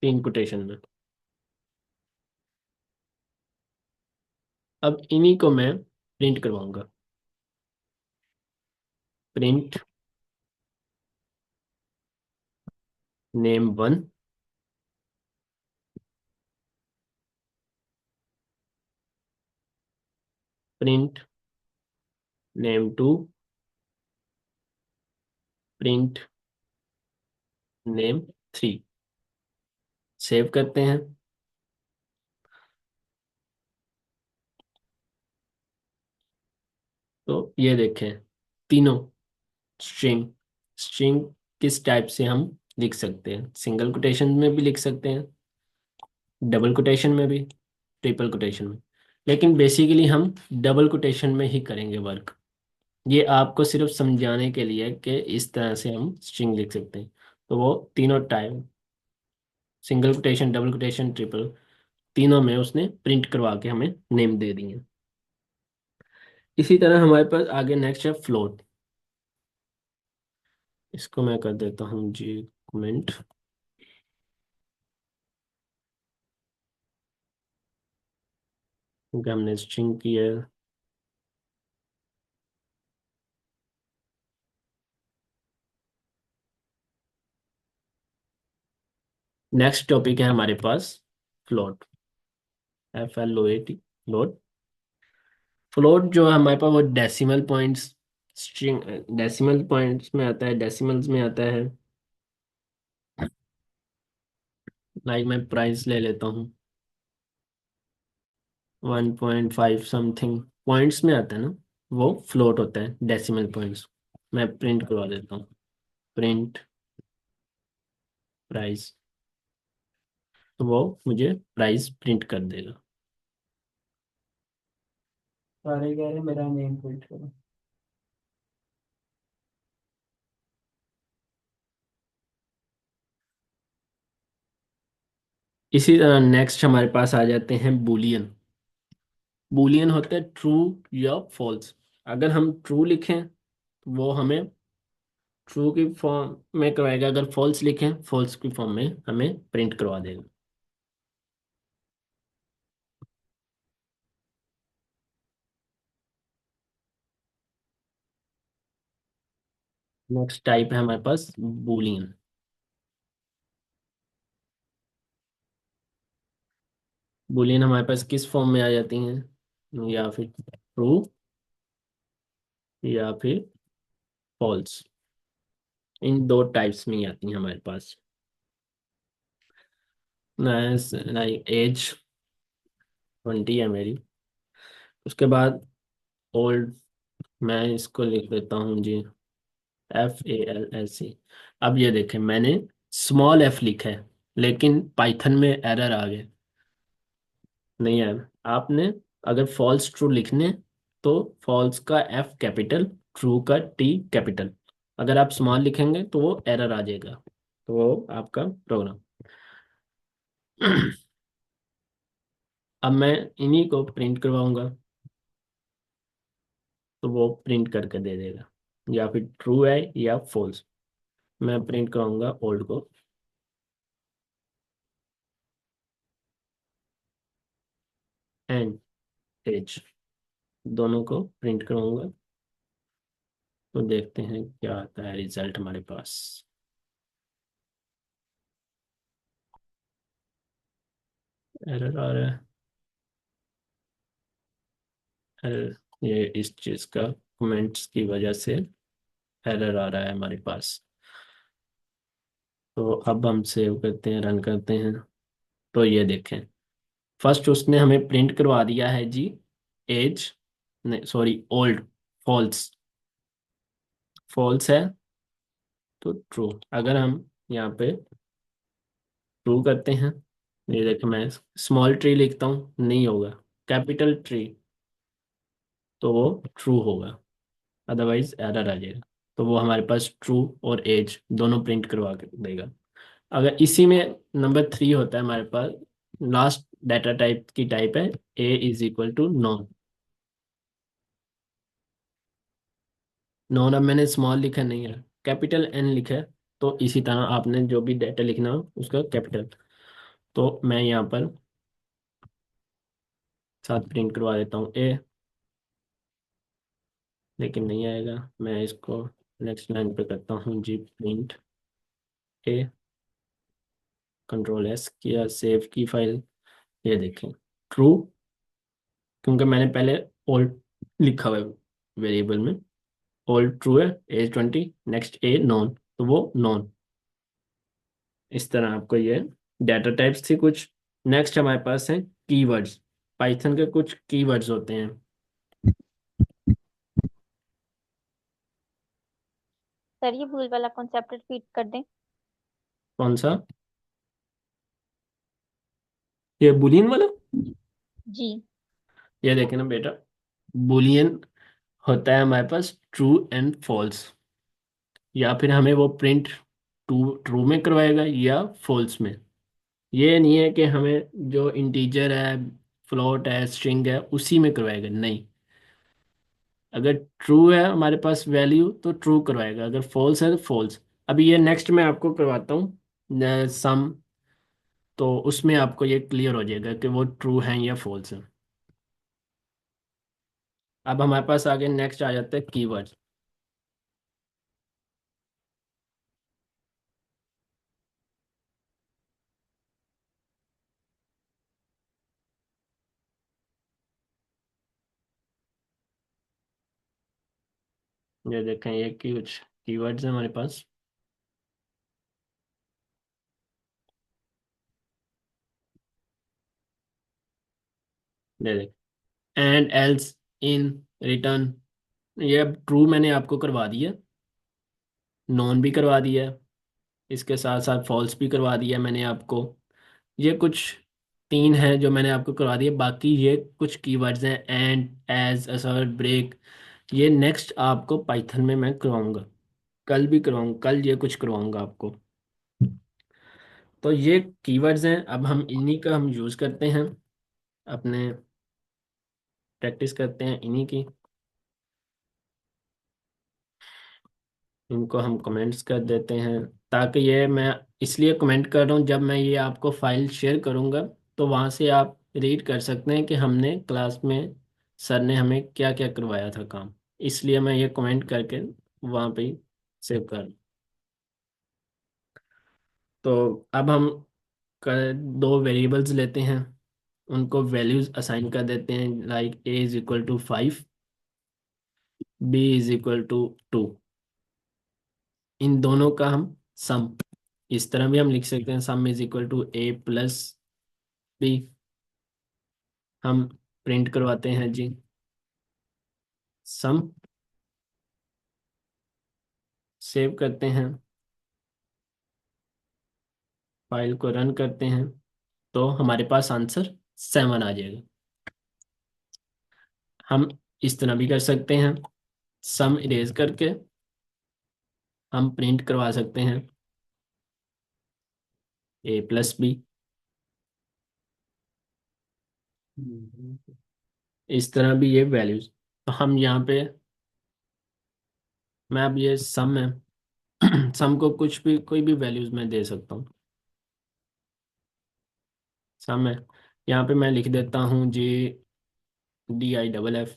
तीन कोटेशन में। अब इन्हीं को मैं प्रिंट करवाऊंगा। Print name one, print name two, print name three. Save करते हैं। तो ये देखें, तीनों स्ट्रिंग। स्ट्रिंग किस टाइप से हम लिख सकते हैं? सिंगल कोटेशन में भी लिख सकते हैं, डबल कोटेशन में भी, ट्रिपल कोटेशन में। लेकिन बेसिकली हम डबल कोटेशन में ही करेंगे वर्क। ये आपको सिर्फ समझाने के लिए कि इस तरह से हम स्ट्रिंग लिख सकते हैं। तो वो तीनों type, single quotation, double quotation, triple, तीनों में उसने प्रिंट करवा के हमें नेम दे दिए। इसी तरह हमारे पास आगे नेक्स्ट है फ्लोट। इसको मैं कर देता हूँ जी कमेंट, क्योंकि हमने स्ट्रिंग की है। नेक्स्ट टॉपिक है हमारे पास फ्लोट, FLOAT, फ्लोट। फ्लोट जो है हमारे पास वो decimal points, string decimal points में आता है, डेसिमल्स में आता है। लाइक मैं प्राइस ले लेता हूँ, 1.5 समथिंग पॉइंट्स में आता है ना, वो फ्लोट होता है डेसिमल पॉइंट्स। मैं प्रिंट करवा देता हूँ। प्रिंट प्राइस, तो वो मुझे प्राइस प्रिंट कर देगा। सारे कह रहे मेरा नेम प्रिंट करो। इसी तरह नेक्स्ट हमारे पास आ जाते हैं बूलियन। बूलियन होता है ट्रू या फॉल्स। अगर हम ट्रू लिखें तो वो हमें ट्रू की फॉर्म में करवाएगा, अगर फॉल्स लिखें फॉल्स की फॉर्म में हमें प्रिंट करवा देगा। नेक्स्ट टाइप है हमारे पास बूलियन। बूलियन हमारे पास किस फॉर्म में आ जाती हैं, या फिर ट्रू या फिर फॉल्स, इन दो टाइप्स में ही आती हैं हमारे पास। एज 20 है मेरी। उसके बाद ओल्ड, मैं इसको लिख देता हूँ जी, FALSC। अब ये देखें, मैंने स्मॉल एफ लिखा है लेकिन पाइथन में एरर आ गया। नहीं है, आपने अगर फॉल्स ट्रू लिखने तो फॉल्स का F कैपिटल, ट्रू का T कैपिटल। अगर आप स्मॉल लिखेंगे तो वो एरर आ जाएगा, तो वो आपका प्रोग्राम। अब मैं इन्हीं को प्रिंट करवाऊंगा तो वो प्रिंट करके दे देगा, या फिर ट्रू है या फॉल्स। मैं प्रिंट कराऊंगा ओल्ड को एंड एज, दोनों को प्रिंट कराऊंगा। तो देखते हैं क्या आता है रिजल्ट हमारे पास। एरर आ रहा है, एरर, ये इस चीज का कमेंट्स की वजह से एरर आ रहा है हमारे पास। तो अब हम सेव करते हैं, रन करते हैं। तो ये देखें, फर्स्ट उसने हमें प्रिंट करवा दिया है जी एज, नहीं सॉरी ओल्ड, फॉल्स। फॉल्स है तो ट्रू। अगर हम यहाँ पे ट्रू करते हैं, ये देखें, मैं स्मॉल ट्री लिखता हूँ नहीं होगा, कैपिटल ट्री तो वो ट्रू होगा, अदरवाइज एरर आ जाएगा। तो वो हमारे पास ट्रू और एज दोनों प्रिंट करवा के देगा। अगर इसी में नंबर 3 होता है हमारे पास, लास्ट डाटा टाइप की टाइप है A=, नॉन। नॉन अब मैंने स्मॉल लिखा नहीं है, कैपिटल N लिखा है। तो इसी तरह आपने जो भी डाटा लिखना हो उसका कैपिटल। तो मैं यहाँ पर साथ प्रिंट करवा देता हूँ A, लेकिन नहीं आएगा। मैं इसको नेक्स्ट लाइन पे करता हूँ जी, प्रिंट A, कंट्रोल S किया, सेव की फाइल। ये देखें ट्रू, क्योंकि मैंने पहले ओल्ड लिखा हुआ है वेरिएबल में। ओल्ड ट्रू है, एज 20, नेक्स्ट A नॉन, तो वो नॉन। इस तरह आपको ये डाटा टाइप्स थी कुछ। नेक्स्ट हमारे पास है कीवर्ड्स। पाइथन के कुछ कीवर्ड्स होते हैं। सर ये भूल वाला कॉन्सेप्ट रिपीट कर दें। कौन सा? ये बुलियन वाला। जी। ये देखें ना बेटा, बुलियन होता है हमारे पास ट्रू एंड फॉल्स, या फिर हमें वो प्रिंट ट्रू ट्रू में करवाएगा या फॉल्स में। ये नहीं है कि हमें जो इंटीजर है, फ्लोट है, स्ट्रिंग है उसी में करवाएगा, नहीं। अगर ट्रू है हमारे पास वैल्यू तो ट्रू करवाएगा, अगर फॉल्स है तो फॉल्स। अभी ये नेक्स्ट मैं आपको करवाता हूँ सम, तो उसमें आपको ये क्लियर हो जाएगा कि वो ट्रू है या फॉल्स है। अब हमारे पास आगे नेक्स्ट आ जाता है कीवर्ड्स। ये देखें, ये की कुछ कीवर्ड्स है हमारे पास। ये देख, एंड एल्स, इन, रिटर्न, ये अब ट्रू मैंने आपको करवा दिया, नॉन भी करवा दिया है, इसके साथ साथ फॉल्स भी करवा दिया है मैंने आपको। ये कुछ तीन हैं जो मैंने आपको करवा दिए, बाकी ये कुछ कीवर्ड्स हैं, एंड, एज, असर्ट, ब्रेक, ये नेक्स्ट आपको पाइथन में मैं करवाऊंगा, कल भी करवाऊंगा, कल ये कुछ करवाऊंगा आपको। तो ये कीवर्ड्स हैं, अब हम इन्हीं का हम यूज़ करते हैं, अपने प्रैक्टिस करते हैं इन्हीं की। इनको हम कमेंट्स कर देते हैं, ताकि ये मैं इसलिए कमेंट कर रहा हूँ, जब मैं ये आपको फाइल शेयर करूँगा तो वहाँ से आप रीड कर सकते हैं कि हमने क्लास में सर ने हमें क्या क्या करवाया था काम, इसलिए मैं ये कमेंट करके वहाँ पे सेव कर। तो अब हम दो वेरिएबल्स लेते हैं, उनको वैल्यूज असाइन कर देते हैं, like a is equal to 5, b is equal to 2। इन दोनों का हम सम, इस तरह भी हम लिख सकते हैं, sum is equal to a plus b. हम प्रिंट करवाते हैं जी सम, सेव करते हैं, फाइल को रन करते हैं, तो हमारे पास आंसर 7 आ जाएगा। हम इस तरह भी कर सकते हैं, सम इरेज करके हम प्रिंट करवा सकते हैं ए प्लस बी, इस तरह भी ये वैल्यूज। तो हम यहाँ पे, मैं अब ये सम है, सम को कुछ भी कोई भी वैल्यूज में दे सकता हूँ, सम है। यहाँ पे मैं लिख देता हूँ जी DIFF,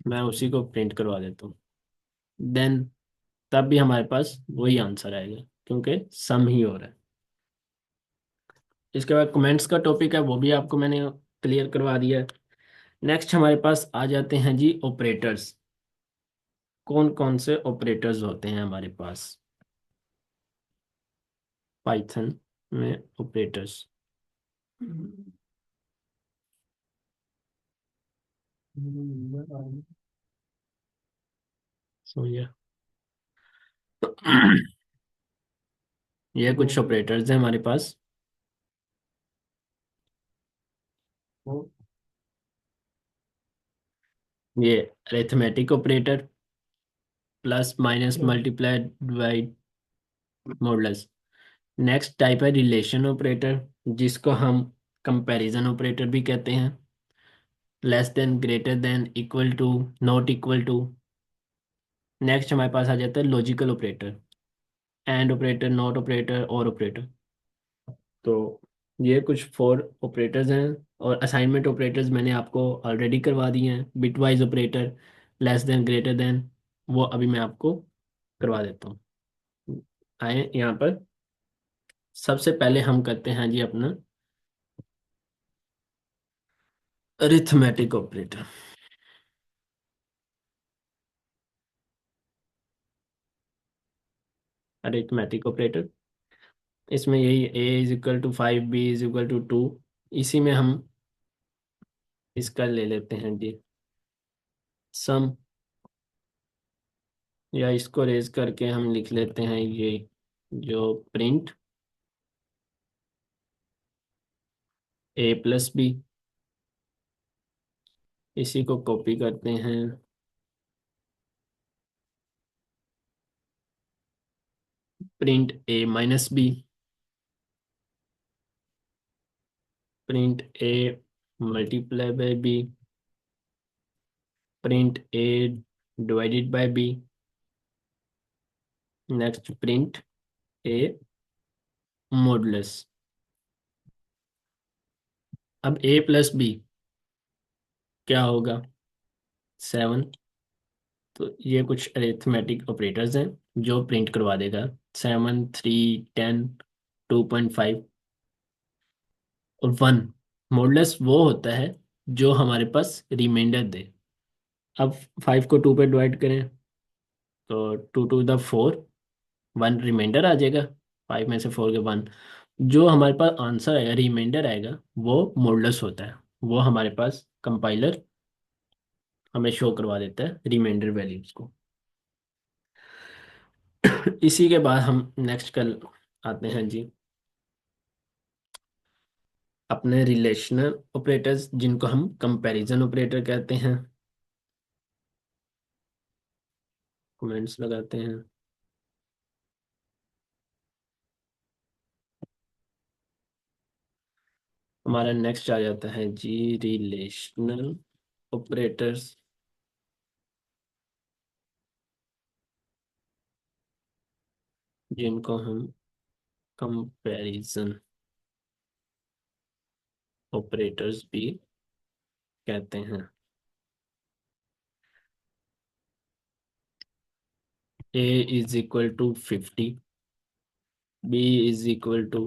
मैं उसी को प्रिंट करवा देता हूँ, देन तब भी हमारे पास वही आंसर आएगा, क्योंकि सम ही हो रहा है। इसके बाद कमेंट्स का टॉपिक है, वो भी आपको मैंने क्लियर करवा दिया है। नेक्स्ट हमारे पास आ जाते हैं जी ऑपरेटर्स। कौन कौन से ऑपरेटर्स होते हैं हमारे पास पाइथन में, ऑपरेटर्स। सो ये ये कुछ ऑपरेटर्स हैं हमारे पास। ये arithmetic operator, plus minus multiply divide modulus. Next type है रिलेशन ऑपरेटर, जिसको हम कंपैरिजन ऑपरेटर भी कहते हैं, less than, greater than, equal to, not equal to. Next हमारे पास आ जाता है logical operator, and operator, not operator, or operator. तो ये कुछ 4 ऑपरेटर्स हैं, और असाइनमेंट ऑपरेटर्स मैंने आपको ऑलरेडी करवा दिए हैं, bitwise operator, less than, greater then, वो अभी मैं आपको करवा देता हूँ। आए यहाँ पर, सबसे पहले हम करते हैं जी अपना अरिथमेटिक ऑपरेटर। अरिथमेटिक ऑपरेटर, इसमें यही a is equal to 5, b is equal to 2, इसी में हम इसका ले लेते हैं जी सम, या इसको रेज करके हम लिख लेते हैं ये जो प्रिंट ए प्लस बी, इसी को कॉपी करते हैं, print a minus b, print a multiply by b, print a divided by b, next print a modulus. अब ए प्लस बी क्या होगा, 7। तो ये कुछ अरिथमेटिक ऑपरेटर्स हैं जो प्रिंट करवा देगा, 7, 3, 10, 2.5 और 1। मॉडुलस वो होता है जो हमारे पास रिमाइंडर दे। अब 5 को 2 पे डिवाइड करें तो 2 टू द 4, 1 रिमाइंडर आ जाएगा, 5 में से 4 के 1। जो हमारे पास आंसर आएगा, रिमाइंडर आएगा, वो मॉडुलस होता है, वो हमारे पास कंपाइलर हमें शो करवा देता है रिमाइंडर वैल्यूज को। इसी के बाद हम नेक्स्ट कल आते हैं जी अपने रिलेशनल ऑपरेटर्स जिनको हम कंपैरिजन ऑपरेटर कहते हैं, कमेंट्स लगाते हैं। हमारा नेक्स्ट आ जाता है जी रिलेशनल ऑपरेटर्स, जिनको हम कंपैरिजन ऑपरेटर्स भी कहते हैं। A is equal to 50, b is equal to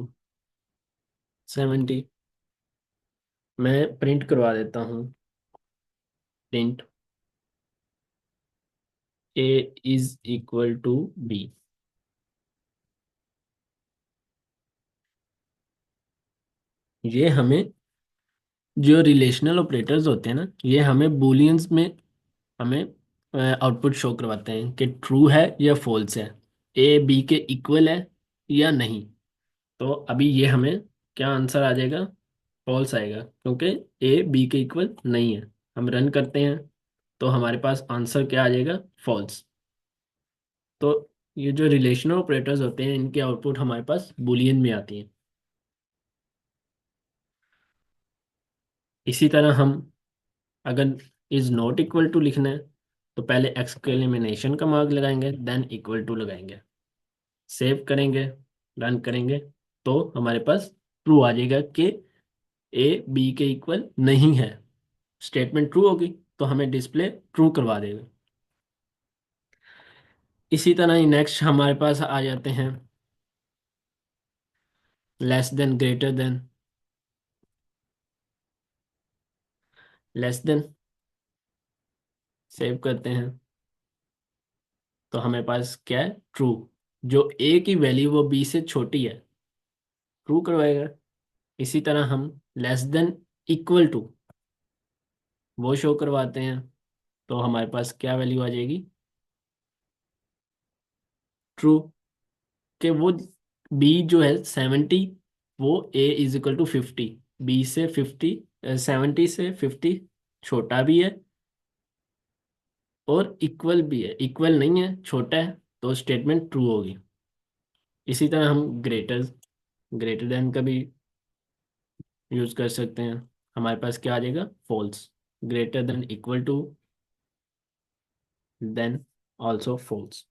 70। मैं प्रिंट करवा देता हूँ। Print a is equal to b. ये हमें, जो रिलेशनल ऑपरेटर्स होते हैं ना, ये हमें बूलियंस में हमें आउटपुट शो करवाते हैं कि ट्रू है या फॉल्स है, ए बी के इक्वल है या नहीं। तो अभी ये हमें क्या आंसर आ जाएगा? फॉल्स आएगा, क्योंकि ए बी के इक्वल नहीं है। हम रन करते हैं तो हमारे पास आंसर क्या आ जाएगा? फॉल्स। तो ये जो रिलेशनल ऑपरेटर्स होते हैं, इनके आउटपुट हमारे पास बूलियन में आती हैं। इसी तरह हम अगर इज नॉट इक्वल टू लिखना है तो पहले एक्सक्लेमेशन का मार्क लगाएंगे, देन इक्वल टू लगाएंगे, सेव करेंगे, रन करेंगे, तो हमारे पास ट्रू आ जाएगा कि ए बी के इक्वल नहीं है। स्टेटमेंट ट्रू होगी तो हमें डिस्प्ले ट्रू करवा देगा। इसी तरह ही नेक्स्ट हमारे पास आ जाते हैं less than, greater than. Less then save करते हैं तो हमें पास क्या है? ट्रू। जो ए की वैल्यू वो बी से छोटी है, ट्रू करवाएगा। इसी तरह हम लेस देन इक्वल टू वो शो करवाते हैं तो हमारे पास क्या वैल्यू आ जाएगी? ट्रू। कि वो बी जो है 70, वो ए इज इक्वल टू 50, बी से 50, 70 से 50 छोटा भी है और इक्वल भी है। इक्वल नहीं है, छोटा है, तो स्टेटमेंट ट्रू होगी। इसी तरह हम ग्रेटर ग्रेटर देन का भी यूज कर सकते हैं। हमारे पास क्या आ जाएगा? False. Greater than equal to, then also false.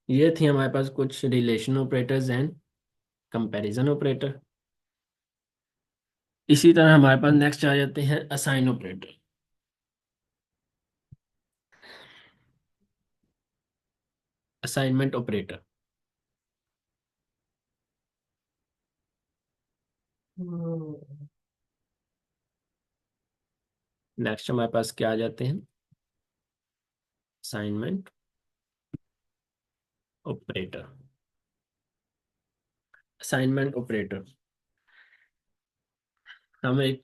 ये थी हमारे पास कुछ relation operators and comparison operator. इसी तरह हमारे पास नेक्स्ट आ जाते हैं assign operator. Assignment operator. Next हमारे पास क्या आ जाते हैं? Assignment operator. असाइनमेंट ऑपरेटर हम एक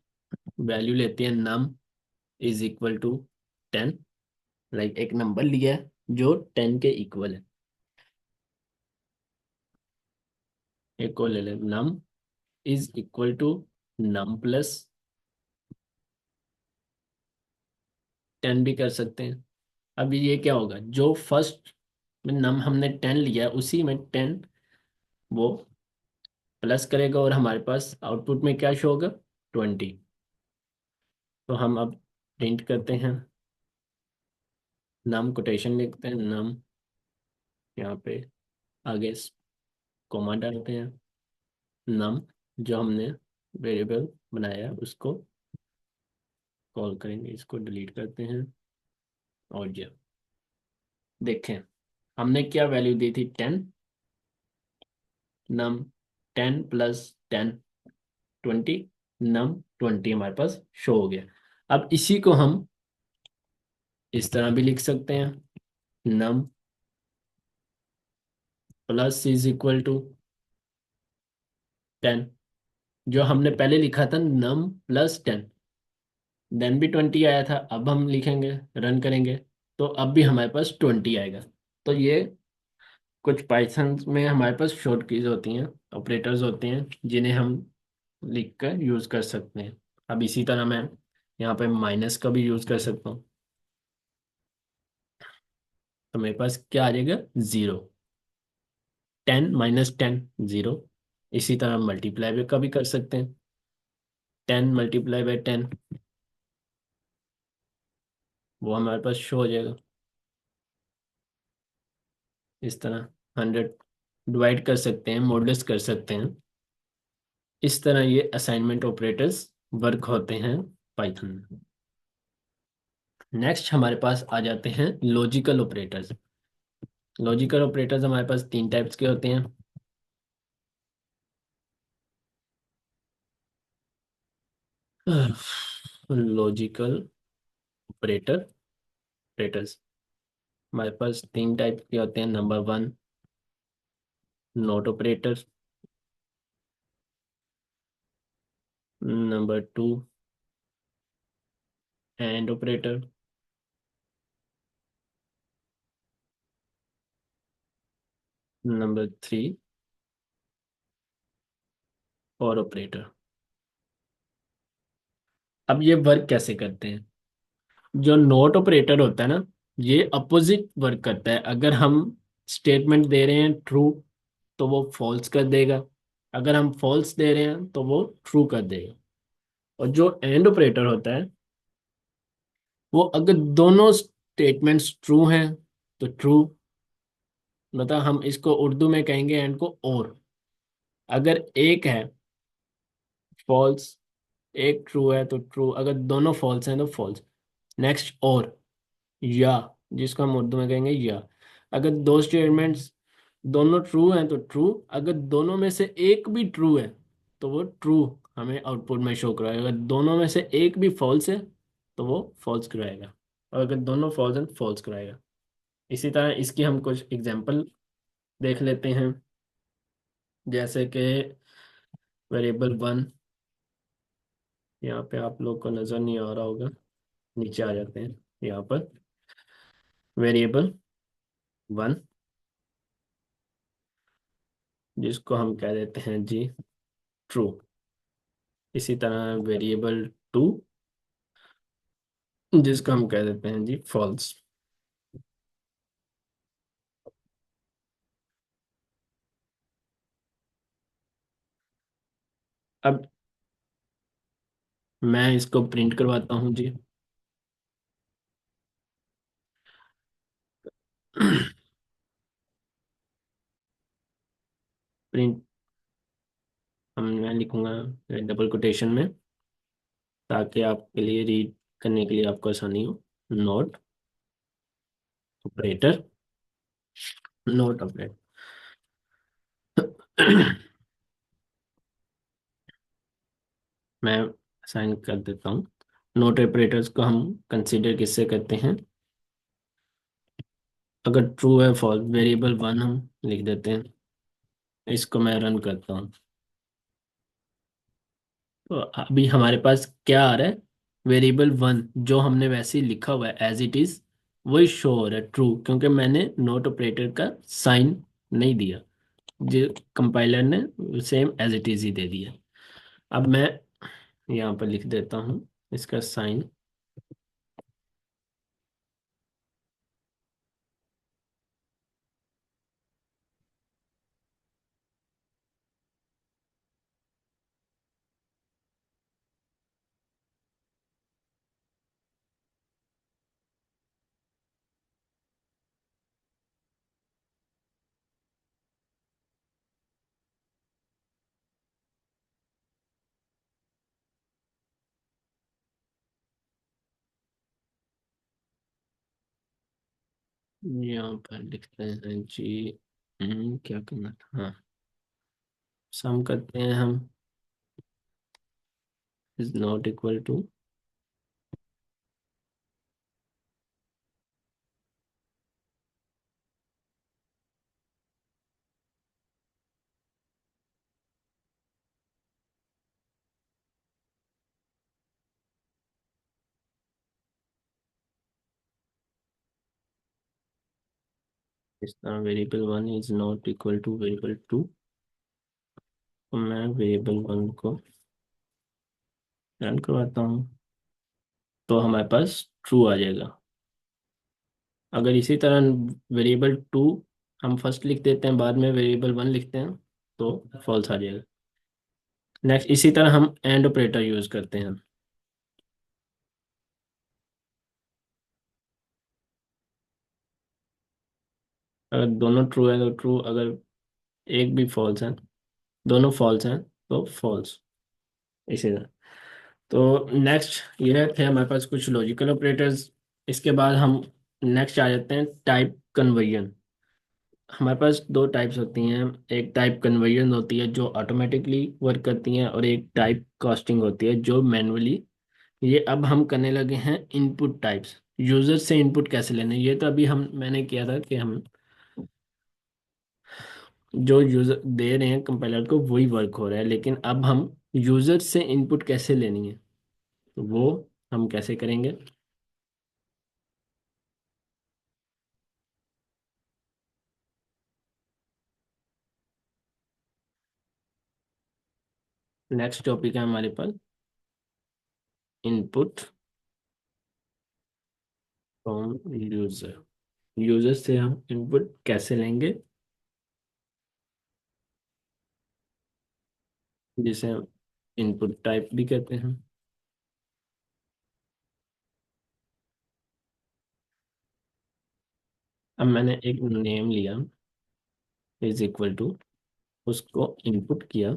वैल्यू लेते हैं, num is equal to 10। Like एक नंबर लिया है जो 10 के इक्वल है। एक और ले लें, num is equal to num plus 10 भी कर सकते हैं। अभी ये क्या होगा? जो फर्स्ट में नम हमने 10 लिया है उसी में 10 वो प्लस करेगा और हमारे पास आउटपुट में क्या शो होगा? 20। तो हम अब प्रिंट करते हैं, नम कोटेशन लिखते हैं, नम, यहाँ पे आगे कोमा डालते हैं, नम जो हमने वेरिएबल बनाया है उसको कॉल करेंगे, इसको डिलीट करते हैं। और ये देखें, हमने क्या वैल्यू दी थी? 10। नम 10 प्लस 10 20, नम 20 हमारे पास शो हो गया। अब इसी को हम इस तरह भी लिख सकते हैं, num plus is equal to 10। जो हमने पहले लिखा था नम प्लस 10, देन भी 20 आया था। अब हम लिखेंगे, रन करेंगे, तो अब भी हमारे पास 20 आएगा। तो ये कुछ पाइथन में हमारे पास शॉर्ट कीज होती हैं, ऑपरेटर्स होते हैं, जिन्हें हम लिख कर यूज कर सकते हैं। अब इसी तरह मैं यहाँ पे माइनस का भी यूज कर सकता हूँ, तो मेरे पास क्या आ जाएगा, 0। 10 - 10, 0। इसी तरह मल्टीप्लाई का भी कर सकते हैं, 10 × 10, वो हमारे पास शो हो जाएगा। इस तरह 100 डिवाइड कर सकते हैं, मॉडुलस कर सकते हैं। इस तरह ये असाइनमेंट ऑपरेटर्स वर्क होते हैं पाइथन में। नेक्स्ट हमारे पास आ जाते हैं लॉजिकल ऑपरेटर्स। लॉजिकल ऑपरेटर्स हमारे पास 3 टाइप्स के होते हैं। लॉजिकल ऑपरेटर्स हमारे पास 3 टाइप के होते हैं। Number 1, not operator. Number 2, and operator. Number 3, और ऑपरेटर। अब ये वर्क कैसे करते हैं? जो नोट ऑपरेटर होता है ना, ये अपोजिट वर्क करता है। अगर हम स्टेटमेंट दे रहे हैं ट्रू, तो वो फॉल्स कर देगा। अगर हम फॉल्स दे रहे हैं तो वो ट्रू कर देगा। और जो एंड ऑपरेटर होता है, वो अगर दोनों स्टेटमेंट्स ट्रू हैं तो ट्रू, मतलब हम इसको उर्दू में कहेंगे एंड को और। अगर एक है फॉल्स, एक ट्रू है तो ट्रू, अगर दोनों फॉल्स हैं तो फॉल्स। नेक्स्ट, और या, जिसको हम उर्दू में कहेंगे या। अगर दो स्टेटमेंट्स दोनों ट्रू हैं तो ट्रू, अगर दोनों में से एक भी ट्रू है तो वो ट्रू हमें आउटपुट में शो कराएगा। अगर दोनों में से एक भी फॉल्स है तो वो फॉल्स कराएगा, और अगर दोनों फॉल्स हैं तो फॉल्स कराएगा। इसी तरह इसकी हम कुछ एग्जांपल देख लेते हैं। जैसे कि वेरिएबल 1, यहाँ पे आप लोग को नज़र नहीं आ रहा होगा, नीचे आ जाते हैं यहाँ पर। वेरिएबल 1, जिसको हम कह देते हैं जी ट्रू। इसी तरह वेरिएबल 2, जिसको हम कह देते हैं जी फॉल्स। अब मैं इसको प्रिंट करवाता हूँ जी। प्रिंट मैं लिखूंगा डबल कोटेशन में, ताकि आपके लिए रीड करने के लिए आपको आसानी हो। Note operator, note operator. मैं साइन कर देता हूँ। नोट ऑपरेटर्स को हम कंसीडर किससे करते हैं? अगर ट्रू है फॉल्स, वेरिएबल 1 हम लिख देते हैं। इसको मैं रन करता हूँ, तो अभी हमारे पास क्या आ रहा है? वेरिएबल 1 जो हमने वैसे ही लिखा हुआ है एज इट इज, वही शो हो रहा है ट्रू, क्योंकि मैंने नोट ऑपरेटर का साइन नहीं दिया। जो कंपाइलर ने सेम एज इट इज ही दे दिया। अब मैं यहाँ पर लिख देता हूँ इसका साइन। यहाँ पर लिखते हैं जी, क्या करना था, हाँ, सम करते हैं हम। इज नॉट इक्वल टू, इस तरह variable 1 is not equal two variable 2। तो मैं वेरिएबल 1 को रन करवाता हूँ तो हमारे पास ट्रू आ जाएगा। अगर इसी तरह वेरिएबल टू हम फर्स्ट लिख देते हैं, बाद में वेरिएबल वन लिखते हैं, तो फॉल्स आ जाएगा। नेक्स्ट इसी तरह हम एंड ऑपरेटर यूज करते हैं। अगर दोनों ट्रू है तो ट्रू, अगर एक भी फॉल्स है, दोनों फॉल्स हैं तो फॉल्स, इसी तरह। तो नेक्स्ट ये थे हमारे पास कुछ लॉजिकल ऑपरेटर्स। इसके बाद हम नेक्स्ट आ जाते हैं टाइप कन्वर्जन। हमारे पास दो टाइप्स होती हैं। एक टाइप कन्वर्जन होती है जो ऑटोमेटिकली वर्क करती हैं, और एक टाइप कास्टिंग होती है जो मैनुअली। ये अब हम करने लगे हैं इनपुट टाइप्स। यूजर से इनपुट कैसे लेने, ये तो अभी हम मैंने किया था कि हम जो यूजर दे रहे हैं कंपाइलर को वही वर्क हो रहा है, लेकिन अब हम यूजर से इनपुट कैसे लेनी है, तो वो हम कैसे करेंगे। नेक्स्ट टॉपिक है हमारे पास इनपुट फ्रॉम यूजर। यूजर से हम इनपुट कैसे लेंगे, जिसे हम इनपुट टाइप भी कहते हैं। अब मैंने एक नेम लिया, इज इक्वल टू, उसको इनपुट किया,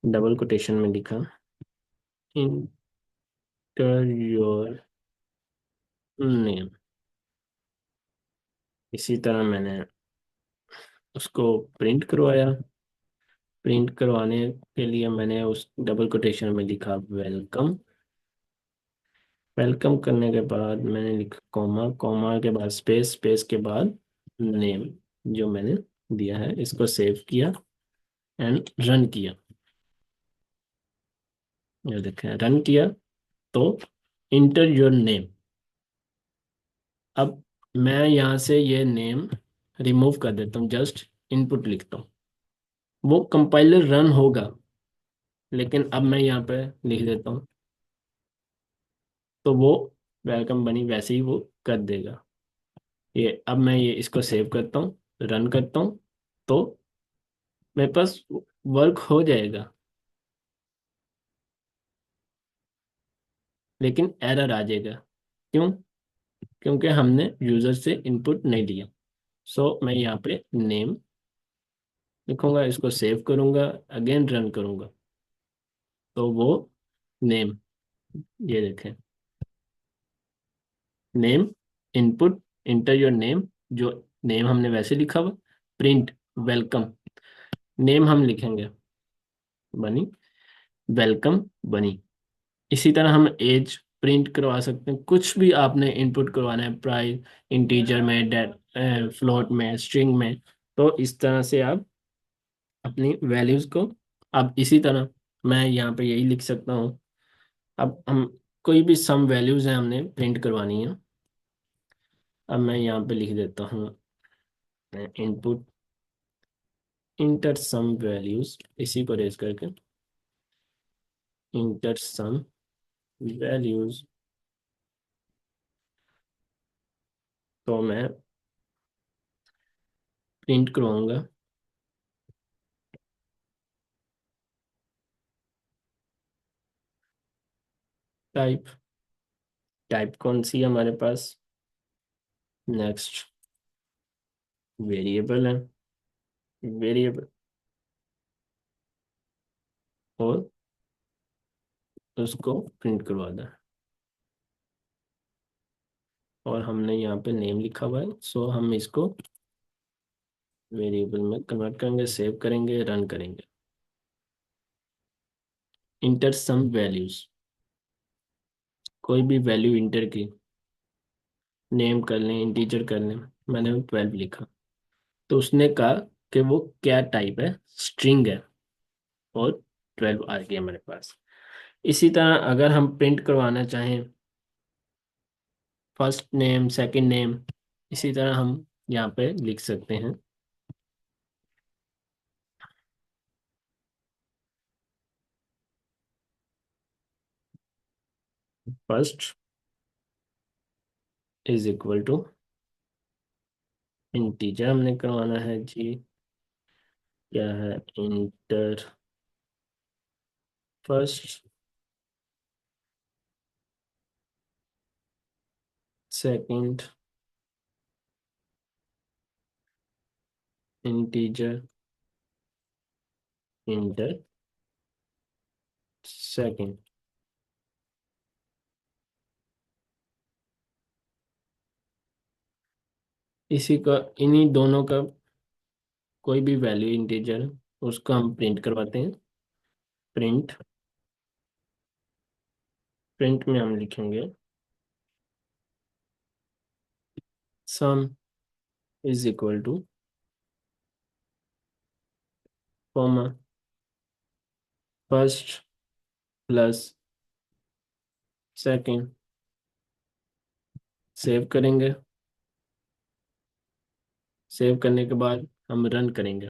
डबल कोटेशन में लिखा इंटर योर नेम। इसी तरह मैंने उसको प्रिंट करवाया। प्रिंट करवाने के लिए मैंने उस डबल कोटेशन में लिखा वेलकम। वेलकम करने के बाद मैंने लिखा कॉमा, कॉमा के बाद स्पेस, स्पेस के बाद नेम जो मैंने दिया है। इसको सेव किया एंड रन किया। ये देखें रन किया तो इंटर योर नेम। अब मैं यहाँ से ये नेम रिमूव कर देता हूँ, जस्ट इनपुट लिखता हूँ। वो कंपाइलर रन होगा, लेकिन अब मैं यहाँ पे लिख देता हूँ, तो वो वेलकम बनी वैसे ही वो कर देगा। ये अब मैं ये इसको सेव करता हूँ, रन करता हूँ, तो मेरे पास वर्क हो जाएगा, लेकिन एरर आ जाएगा। क्यों? क्योंकि हमने यूजर से इनपुट नहीं दिया। सो मैं यहाँ पे नेम लिखूंगा, इसको सेव करूंगा, अगेन रन करूंगा, तो वो नेम, ये देखें name input, inter your name, जो नेम हमने वैसे लिखा हुआ, प्रिंट वेलकम, नेम हम लिखेंगे, बनी वेलकम बनी। इसी तरह हम एज प्रिंट करवा सकते हैं। कुछ भी आपने इनपुट करवाना है, प्राइस, इंटीजर में, डेट, फ्लोट में, स्ट्रिंग में, तो इस तरह से आप अपनी वैल्यूज को, अब इसी तरह मैं यहाँ पे यही लिख सकता हूँ। अब हम कोई भी सम वैल्यूज हैं हमने प्रिंट करवानी है। अब मैं यहाँ पे लिख देता हूँ इनपुट इंटर सम वैल्यूज, इसी को रेज करके इंटर सम वैल्यूज, तो मैं प्रिंट करवाऊंगा टाइप। टाइप कौन सी है हमारे पास? नेक्स्ट वेरिएबल है, वेरिएबल, और उसको प्रिंट करवा दें। और हमने यहाँ पे नेम लिखा हुआ है, सो हम इसको वेरिएबल में कन्वर्ट करेंगे, सेव करेंगे, रन करेंगे। इंटर सम वैल्यूज, कोई भी वैल्यू इंटर की, नेम कर लें, इंटीजर कर लें। मैंने 12 लिखा, तो उसने कहा कि वो क्या टाइप है, स्ट्रिंग है, और 12 आ गया हमारे पास। इसी तरह अगर हम प्रिंट करवाना चाहें फर्स्ट नेम, सेकंड नेम, इसी तरह हम यहाँ पे लिख सकते हैं first is equal to integer हमने करवाना है जी, क्या है, enter first second integer enter second. इसी का, इन्हीं दोनों का कोई भी वैल्यू इंटीजर उसको हम प्रिंट करवाते हैं। प्रिंट, प्रिंट में हम लिखेंगे सम is equal two comma first plus second. Save करेंगे, सेव करने के बाद हम रन करेंगे।